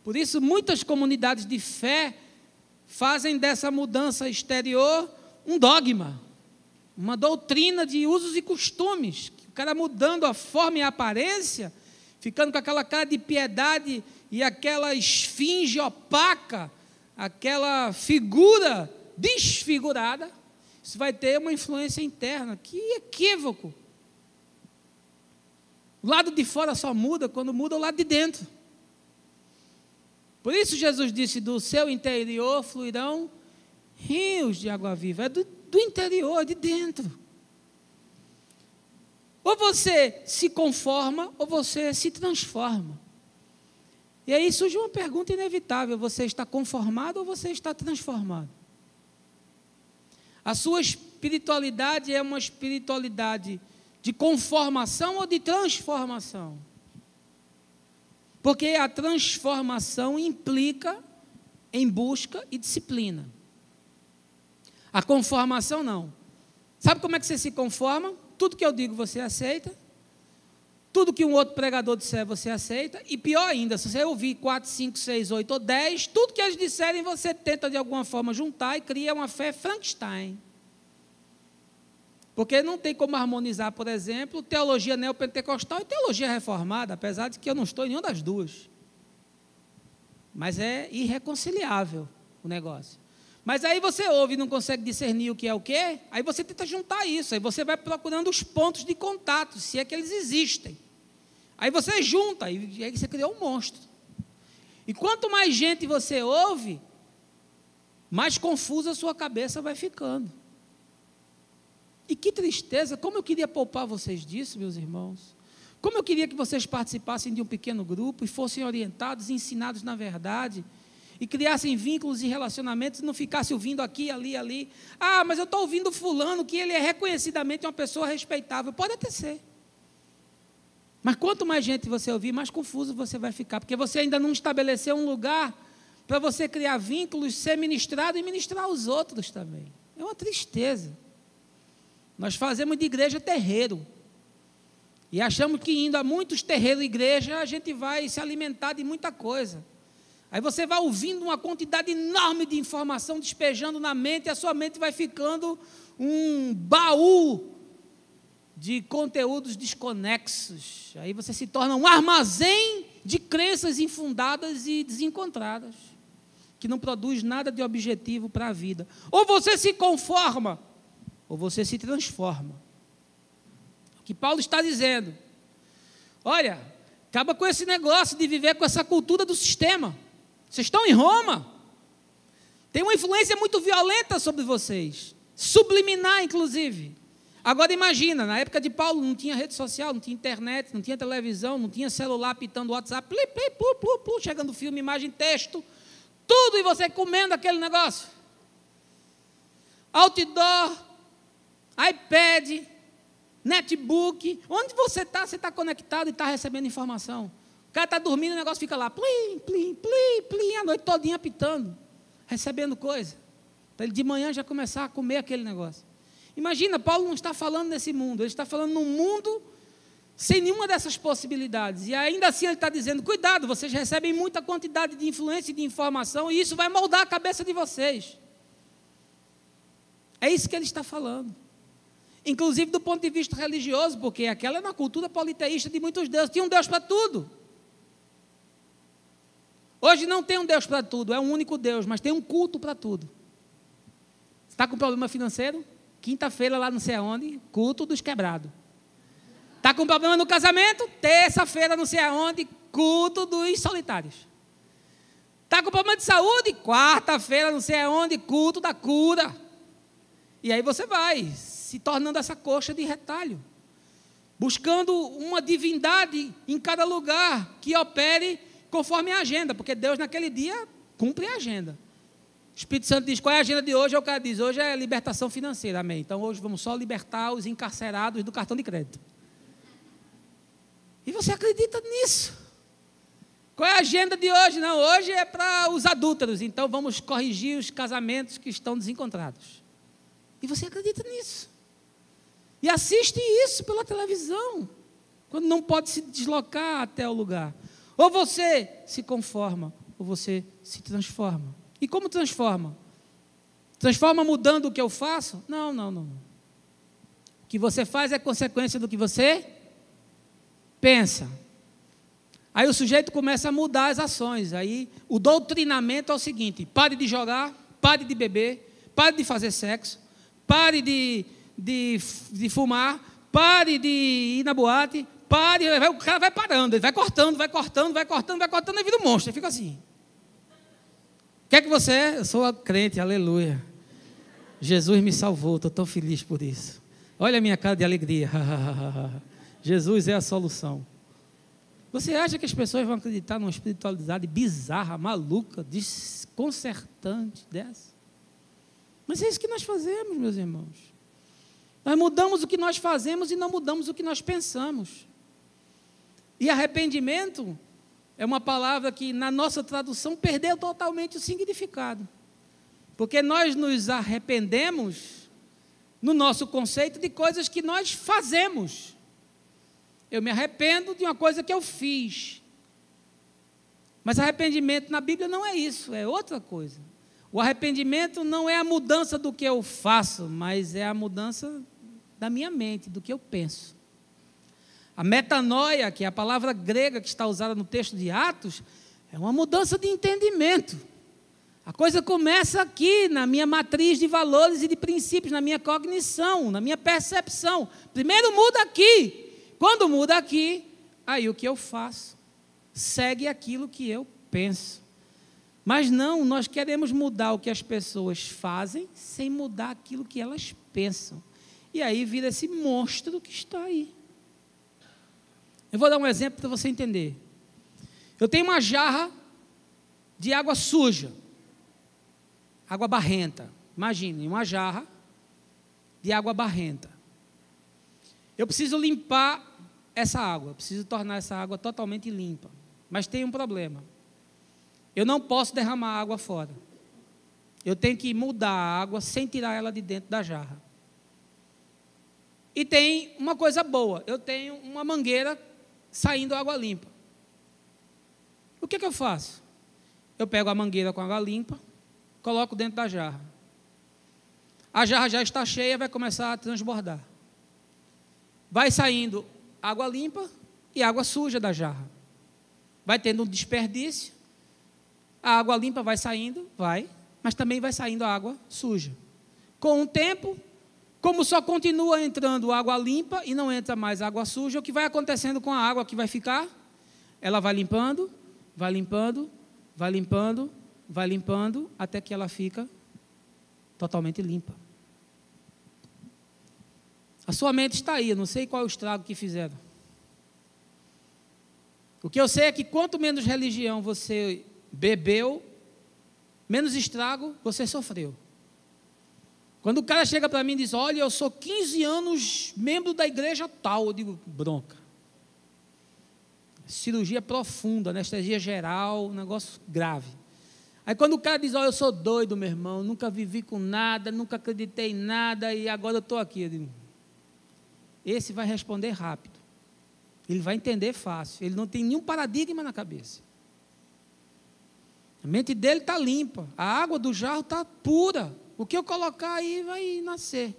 Por isso, muitas comunidades de fé fazem dessa mudança exterior um dogma, uma doutrina de usos e costumes. O cara mudando a forma e a aparência, ficando com aquela cara de piedade e aquela esfinge opaca, aquela figura desfigurada, isso vai ter uma influência interna. Que equívoco! O lado de fora só muda quando muda o lado de dentro. Por isso Jesus disse, do seu interior fluirão rios de água viva. É do interior, de dentro. Ou você se conforma, ou você se transforma. E aí surge uma pergunta inevitável, você está conformado ou você está transformado? A sua espiritualidade é uma espiritualidade de conformação ou de transformação? Porque a transformação implica em busca e disciplina. A conformação não. Sabe como é que você se conforma? Tudo que eu digo você aceita. Tudo que um outro pregador disser você aceita. E pior ainda, se você ouvir 4, 5, 6, 8 ou 10, tudo que eles disserem você tenta de alguma forma juntar e cria uma fé Frankenstein. Porque não tem como harmonizar, por exemplo, teologia neopentecostal e teologia reformada, apesar de que eu não estou em nenhuma das duas. Mas é irreconciliável o negócio. Mas aí você ouve e não consegue discernir o que é o quê, aí você tenta juntar isso, aí você vai procurando os pontos de contato, se é que eles existem. Aí você junta, e aí você criou um monstro. E quanto mais gente você ouve, mais confusa a sua cabeça vai ficando. E que tristeza, como eu queria poupar vocês disso, meus irmãos. Como eu queria que vocês participassem de um pequeno grupo e fossem orientados e ensinados na verdade, e criassem vínculos e relacionamentos e não ficassem ouvindo aqui, ali. Ah, mas eu estou ouvindo fulano que ele é reconhecidamente uma pessoa respeitável. Pode até ser. Mas quanto mais gente você ouvir, mais confuso você vai ficar, porque você ainda não estabeleceu um lugar para você criar vínculos, ser ministrado e ministrar aos outros também. É uma tristeza. Nós fazemos de igreja terreiro. E achamos que indo a muitos terreiros e igreja, a gente vai se alimentar de muita coisa. Aí você vai ouvindo uma quantidade enorme de informação despejando na mente, e a sua mente vai ficando um baú de conteúdos desconexos. Aí você se torna um armazém de crenças infundadas e desencontradas, que não produz nada de objetivo para a vida. Ou você se conforma, ou você se transforma. O que Paulo está dizendo, olha, acaba com esse negócio de viver com essa cultura do sistema. Vocês estão em Roma, tem uma influência muito violenta sobre vocês, subliminar inclusive. Agora imagina, na época de Paulo não tinha rede social, não tinha internet, não tinha televisão, não tinha celular pitando WhatsApp, pli, pli, plu, plu, plu, chegando filme, imagem, texto, tudo, e você comendo aquele negócio. Outdoor, iPad, netbook, onde você está conectado e está recebendo informação. O cara está dormindo e o negócio fica lá, plim, plim, plim, plim, a noite todinha apitando, recebendo coisa, para ele de manhã já começar a comer aquele negócio. Imagina, Paulo não está falando nesse mundo, ele está falando num mundo sem nenhuma dessas possibilidades, e ainda assim ele está dizendo, cuidado, vocês recebem muita quantidade de influência e de informação, e isso vai moldar a cabeça de vocês. É isso que ele está falando. Inclusive do ponto de vista religioso, porque aquela é uma cultura politeísta de muitos deuses, tinha um Deus para tudo. Hoje não tem um Deus para tudo, é um único Deus, mas tem um culto para tudo. Você está com problema financeiro? Quinta-feira lá não sei aonde, culto dos quebrados. Está com problema no casamento? Terça-feira não sei aonde, culto dos solitários. Está com problema de saúde? Quarta-feira, não sei aonde, culto da cura. E aí você vai se tornando essa coxa de retalho, buscando uma divindade em cada lugar que opere conforme a agenda, porque Deus naquele dia cumpre a agenda. O Espírito Santo diz, qual é a agenda de hoje? O cara diz, hoje é libertação financeira, amém. Então hoje vamos só libertar os encarcerados do cartão de crédito. E você acredita nisso? Qual é a agenda de hoje? Não, hoje é para os adúlteros, então vamos corrigir os casamentos que estão desencontrados. E você acredita nisso? E assiste isso pela televisão, quando não pode se deslocar até o lugar. Ou você se conforma, ou você se transforma. E como transforma? Transforma mudando o que eu faço? Não. O que você faz é consequência do que você pensa. Aí o sujeito começa a mudar as ações. Aí o doutrinamento é o seguinte: pare de jogar, pare de beber, pare de fazer sexo, pare de fumar, pare de ir na boate, pare. O cara vai parando, ele vai cortando, e vira um monstro, ele fica assim. O que é que você é? Eu sou crente, aleluia. Jesus me salvou, estou tão feliz por isso. Olha a minha cara de alegria. Jesus é a solução. Você acha que as pessoas vão acreditar numa espiritualidade bizarra, maluca, desconcertante dessa? Mas é isso que nós fazemos, meus irmãos. Nós mudamos o que nós fazemos e não mudamos o que nós pensamos. E arrependimento é uma palavra que, na nossa tradução, perdeu totalmente o significado. Porque nós nos arrependemos, no nosso conceito, de coisas que nós fazemos. Eu me arrependo de uma coisa que eu fiz. Mas arrependimento na Bíblia não é isso, é outra coisa. O arrependimento não é a mudança do que eu faço, mas é a mudança da minha mente, do que eu penso. A metanoia, que é a palavra grega que está usada no texto de Atos, é uma mudança de entendimento. A coisa começa aqui, na minha matriz de valores e de princípios, na minha cognição, na minha percepção. Primeiro muda aqui. Quando muda aqui, aí o que eu faço segue aquilo que eu penso. Mas não, nós queremos mudar o que as pessoas fazem sem mudar aquilo que elas pensam. E aí vira esse monstro que está aí. Eu vou dar um exemplo para você entender. Eu tenho uma jarra de água suja, água barrenta. Imagine, uma jarra de água barrenta. Eu preciso limpar essa água, eu preciso tornar essa água totalmente limpa. Mas tem um problema. Eu não posso derramar água fora. Eu tenho que mudar a água sem tirar ela de dentro da jarra. E tem uma coisa boa. Eu tenho uma mangueira saindo água limpa. O que eu faço? Eu pego a mangueira com água limpa, coloco dentro da jarra. A jarra já está cheia, vai começar a transbordar. Vai saindo água limpa e água suja da jarra. Vai tendo um desperdício. A água limpa vai saindo, mas também vai saindo a água suja. Com o tempo, como só continua entrando água limpa e não entra mais água suja, o que vai acontecendo com a água que vai ficar? Ela vai limpando, até que ela fica totalmente limpa. A sua mente está aí, eu não sei qual é o estrago que fizeram. O que eu sei é que quanto menos religião você bebeu, menos estrago você sofreu. Quando o cara chega para mim e diz, olha, eu sou 15 anos membro da igreja tal, eu digo, bronca. Cirurgia profunda, anestesia geral, um negócio grave. Aí quando o cara diz, olha, eu sou doido, meu irmão, nunca vivi com nada, nunca acreditei em nada e agora eu estou aqui. Eu digo, esse vai responder rápido. Ele vai entender fácil. Ele não tem nenhum paradigma na cabeça. A mente dele está limpa. A água do jarro está pura. O que eu colocar aí vai nascer.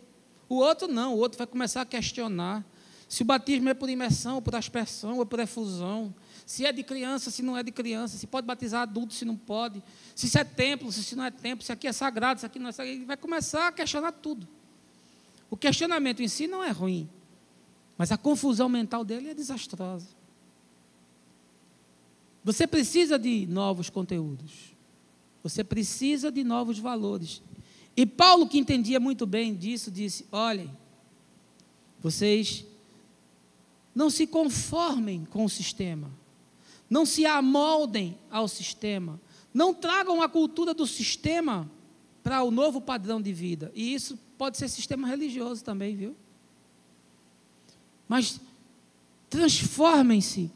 O outro não. O outro vai começar a questionar. Se o batismo é por imersão, por aspersão ou por efusão. Se é de criança, se não é de criança. Se pode batizar adulto, se não pode. Se isso é templo, se isso não é templo. Se aqui é sagrado, se aqui não é sagrado. Ele vai começar a questionar tudo. O questionamento em si não é ruim. Mas a confusão mental dele é desastrosa. Você precisa de novos conteúdos. Você precisa de novos valores. E Paulo, que entendia muito bem disso, disse: olhem, vocês não se conformem com o sistema, não se amoldem ao sistema, não tragam a cultura do sistema para o novo padrão de vida. E isso pode ser sistema religioso também, viu? Mas transformem-se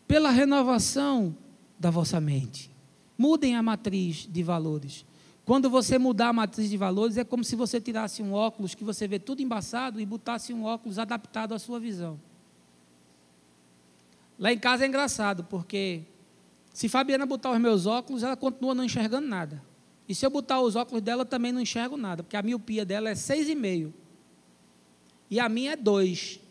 pela renovação da vossa mente. Mudem a matriz de valores. Quando você mudar a matriz de valores, é como se você tirasse um óculos que você vê tudo embaçado e botasse um óculos adaptado à sua visão. Lá em casa é engraçado, porque se Fabiana botar os meus óculos, ela continua não enxergando nada. E se eu botar os óculos dela, eu também não enxergo nada, porque a miopia dela é 6,5. E a minha é 2.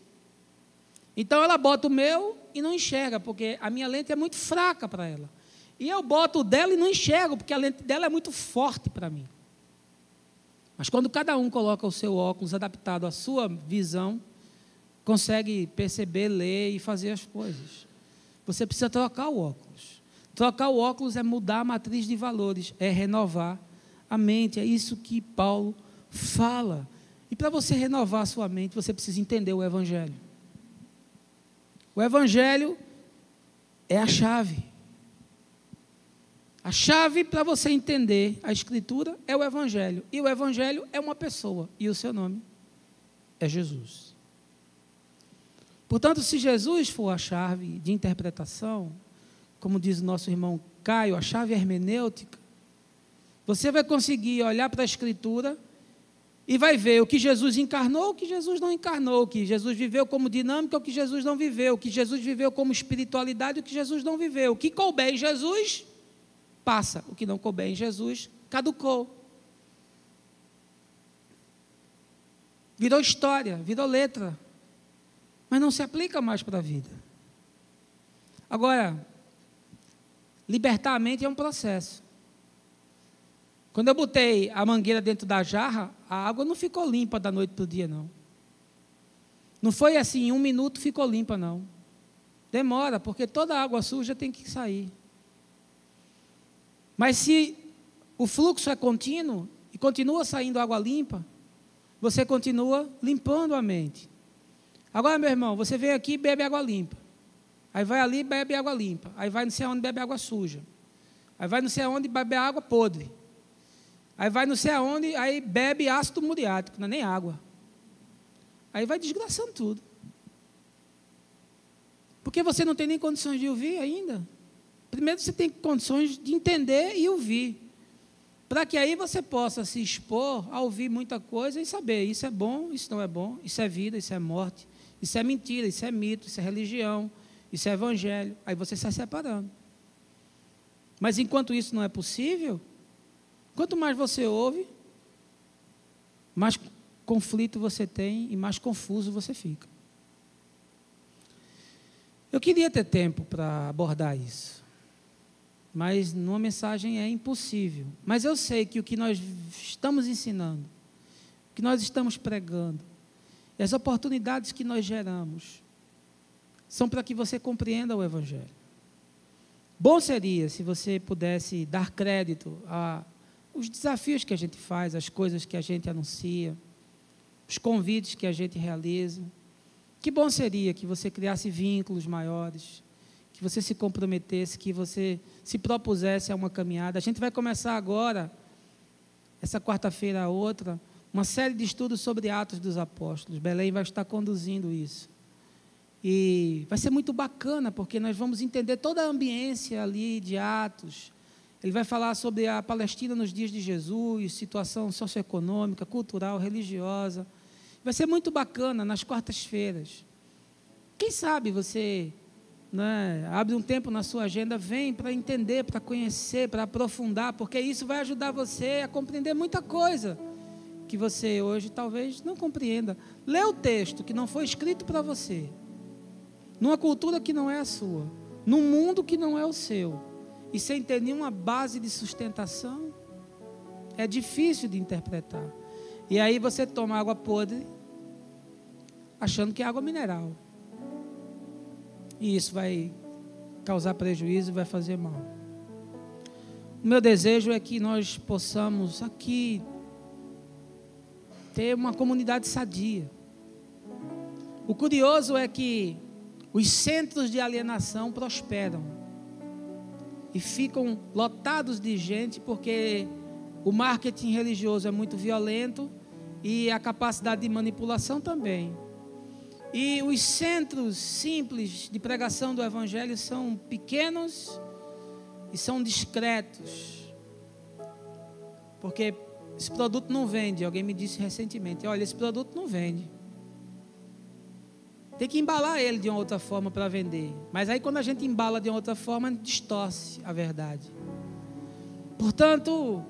Então ela bota o meu e não enxerga, porque a minha lente é muito fraca para ela. E eu boto o dela e não enxergo, porque a lente dela é muito forte para mim. Mas quando cada um coloca o seu óculos adaptado à sua visão, consegue perceber, ler e fazer as coisas. Você precisa trocar o óculos. Trocar o óculos é mudar a matriz de valores, é renovar a mente. É isso que Paulo fala. E para você renovar a sua mente, você precisa entender o Evangelho. O Evangelho é a chave. A chave para você entender a Escritura é o Evangelho. E o Evangelho é uma pessoa. E o seu nome é Jesus. Portanto, se Jesus for a chave de interpretação, como diz o nosso irmão Caio, a chave hermenêutica, você vai conseguir olhar para a Escritura e vai ver o que Jesus encarnou, o que Jesus não encarnou, o que Jesus viveu como dinâmica, o que Jesus não viveu, o que Jesus viveu como espiritualidade, o que Jesus não viveu. O que couber em Jesus, passa. O que não couber em Jesus, caducou. Virou história, virou letra. Mas não se aplica mais para a vida. Agora, libertar a mente é um processo. Quando eu botei a mangueira dentro da jarra, a água não ficou limpa da noite para o dia, não. Não foi assim, em 1 minuto ficou limpa, não. Demora, porque toda água suja tem que sair. Mas se o fluxo é contínuo e continua saindo água limpa, você continua limpando a mente. Agora, meu irmão, você vem aqui e bebe água limpa. Aí vai ali e bebe água limpa. Aí vai não sei aonde bebe água suja. Aí vai não sei aonde bebe água podre. Aí vai não sei aonde, aí bebe ácido muriático, não é nem água. Aí vai desgraçando tudo. Porque você não tem nem condições de ouvir ainda. Primeiro você tem condições de entender e ouvir. Para que aí você possa se expor a ouvir muita coisa e saber, isso é bom, isso não é bom, isso é vida, isso é morte, isso é mentira, isso é mito, isso é religião, isso é evangelho. Aí você sai separando. Mas enquanto isso não é possível, quanto mais você ouve, mais conflito você tem e mais confuso você fica. Eu queria ter tempo para abordar isso, mas numa mensagem é impossível. Mas eu sei que o que nós estamos ensinando, o que nós estamos pregando, e as oportunidades que nós geramos, são para que você compreenda o Evangelho. Bom seria se você pudesse dar crédito aos desafios que a gente faz, as coisas que a gente anuncia, os convites que a gente realiza. Que bom seria que você criasse vínculos maiores, que você se comprometesse, que você se propusesse a uma caminhada. A gente vai começar agora, essa quarta-feira a outra, uma série de estudos sobre Atos dos Apóstolos. Belém vai estar conduzindo isso. E vai ser muito bacana, porque nós vamos entender toda a ambiência ali de Atos. Ele vai falar sobre a Palestina nos dias de Jesus, situação socioeconômica, cultural, religiosa. Vai ser muito bacana nas quartas-feiras. Quem sabe você, né, abre um tempo na sua agenda, vem para entender, para conhecer, para aprofundar, porque isso vai ajudar você a compreender muita coisa que você hoje talvez não compreenda. Lê o texto que não foi escrito para você, numa cultura que não é a sua, num mundo que não é o seu, e sem ter nenhuma base de sustentação, é difícil de interpretar. E aí você toma água podre, achando que é água mineral. E isso vai causar prejuízo e vai fazer mal. O meu desejo é que nós possamos aqui ter uma comunidade sadia. O curioso é que os centros de alienação prosperam e ficam lotados de gente porque o marketing religioso é muito violento e a capacidade de manipulação também. E os centros simples de pregação do Evangelho são pequenos e são discretos, porque esse produto não vende. Alguém me disse recentemente: olha, esse produto não vende. Tem que embalar ele de uma outra forma para vender. Mas aí quando a gente embala de uma outra forma, distorce a verdade. Portanto,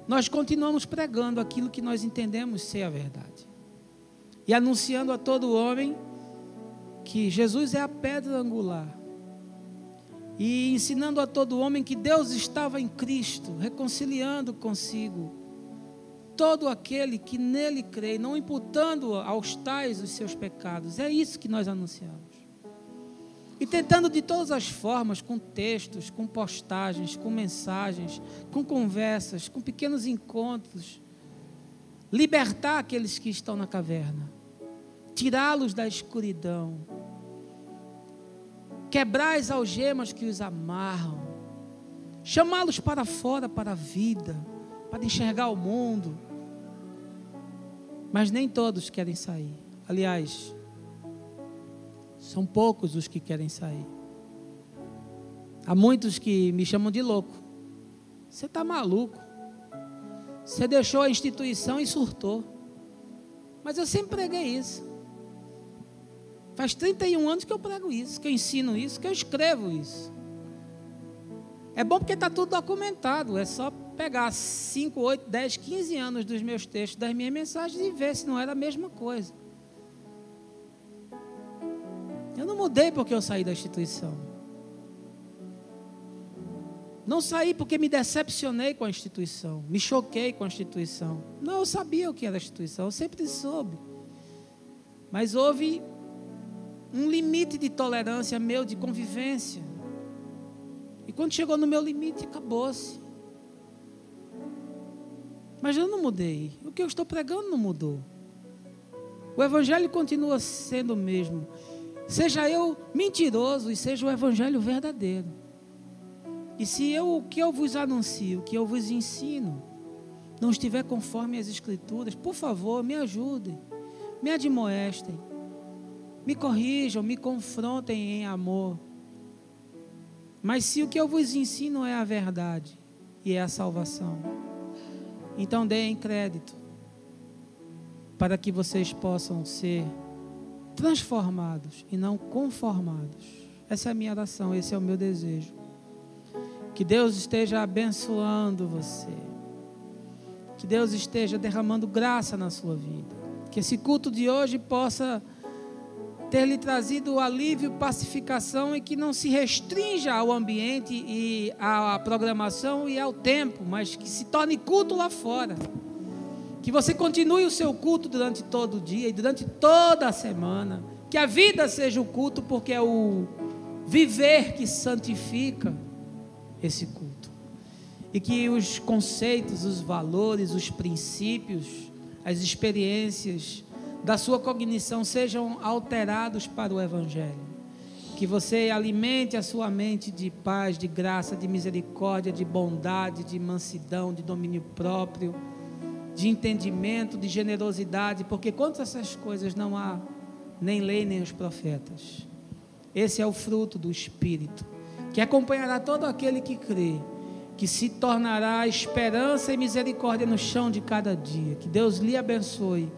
nós continuamos pregando aquilo que nós entendemos ser a verdade. E anunciando a todo homem que Jesus é a pedra angular. E ensinando a todo homem que Deus estava em Cristo, reconciliando consigo todo aquele que nele crê, não imputando aos tais os seus pecados. É isso que nós anunciamos. E tentando de todas as formas, com textos, com postagens, com mensagens, com conversas, com pequenos encontros, libertar aqueles que estão na caverna, tirá-los da escuridão, quebrar as algemas que os amarram, chamá-los para fora, para a vida, para enxergar o mundo. Mas nem todos querem sair. Aliás, são poucos os que querem sair. Há muitos que me chamam de louco. Você está maluco? Você deixou a instituição e surtou. Mas eu sempre preguei isso. Faz 31 anos que eu prego isso, que eu ensino isso, que eu escrevo isso. É bom porque está tudo documentado. É só pegar 5, 8, 10, 15 anos dos meus textos, das minhas mensagens e ver se não era a mesma coisa. Eu não mudei porque eu saí da instituição. Não saí porque me decepcionei com a instituição, me choquei com a instituição. Não, eu sabia o que era a instituição, eu sempre soube. Mas houve um limite de tolerância meu, de convivência. E quando chegou no meu limite, acabou-se. Mas eu não mudei. O que eu estou pregando não mudou. O Evangelho continua sendo o mesmo. Seja eu mentiroso e seja o Evangelho verdadeiro. E se o que eu vos anuncio, o que eu vos ensino, não estiver conforme as Escrituras, por favor, me ajudem, me admoestem, me corrijam, me confrontem em amor. Mas se o que eu vos ensino é a verdade e é a salvação, então deem crédito para que vocês possam ser transformados e não conformados. Essa é a minha oração, esse é o meu desejo. Que Deus esteja abençoando você. Que Deus esteja derramando graça na sua vida. Que esse culto de hoje possa ter lhe trazido alívio, pacificação e que não se restrinja ao ambiente e à programação e ao tempo, mas que se torne culto lá fora. Que você continue o seu culto durante todo o dia e durante toda a semana. Que a vida seja o culto, porque é o viver que santifica esse culto. E que os conceitos, os valores, os princípios, as experiências da sua cognição sejam alterados para o Evangelho. Que você alimente a sua mente de paz, de graça, de misericórdia, de bondade, de mansidão, de domínio próprio, de entendimento, de generosidade, porque contra essas coisas não há nem lei nem os profetas. Esse é o fruto do Espírito, que acompanhará todo aquele que crê, que se tornará esperança e misericórdia no chão de cada dia. Que Deus lhe abençoe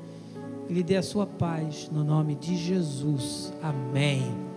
e lhe dê a sua paz, no nome de Jesus. Amém.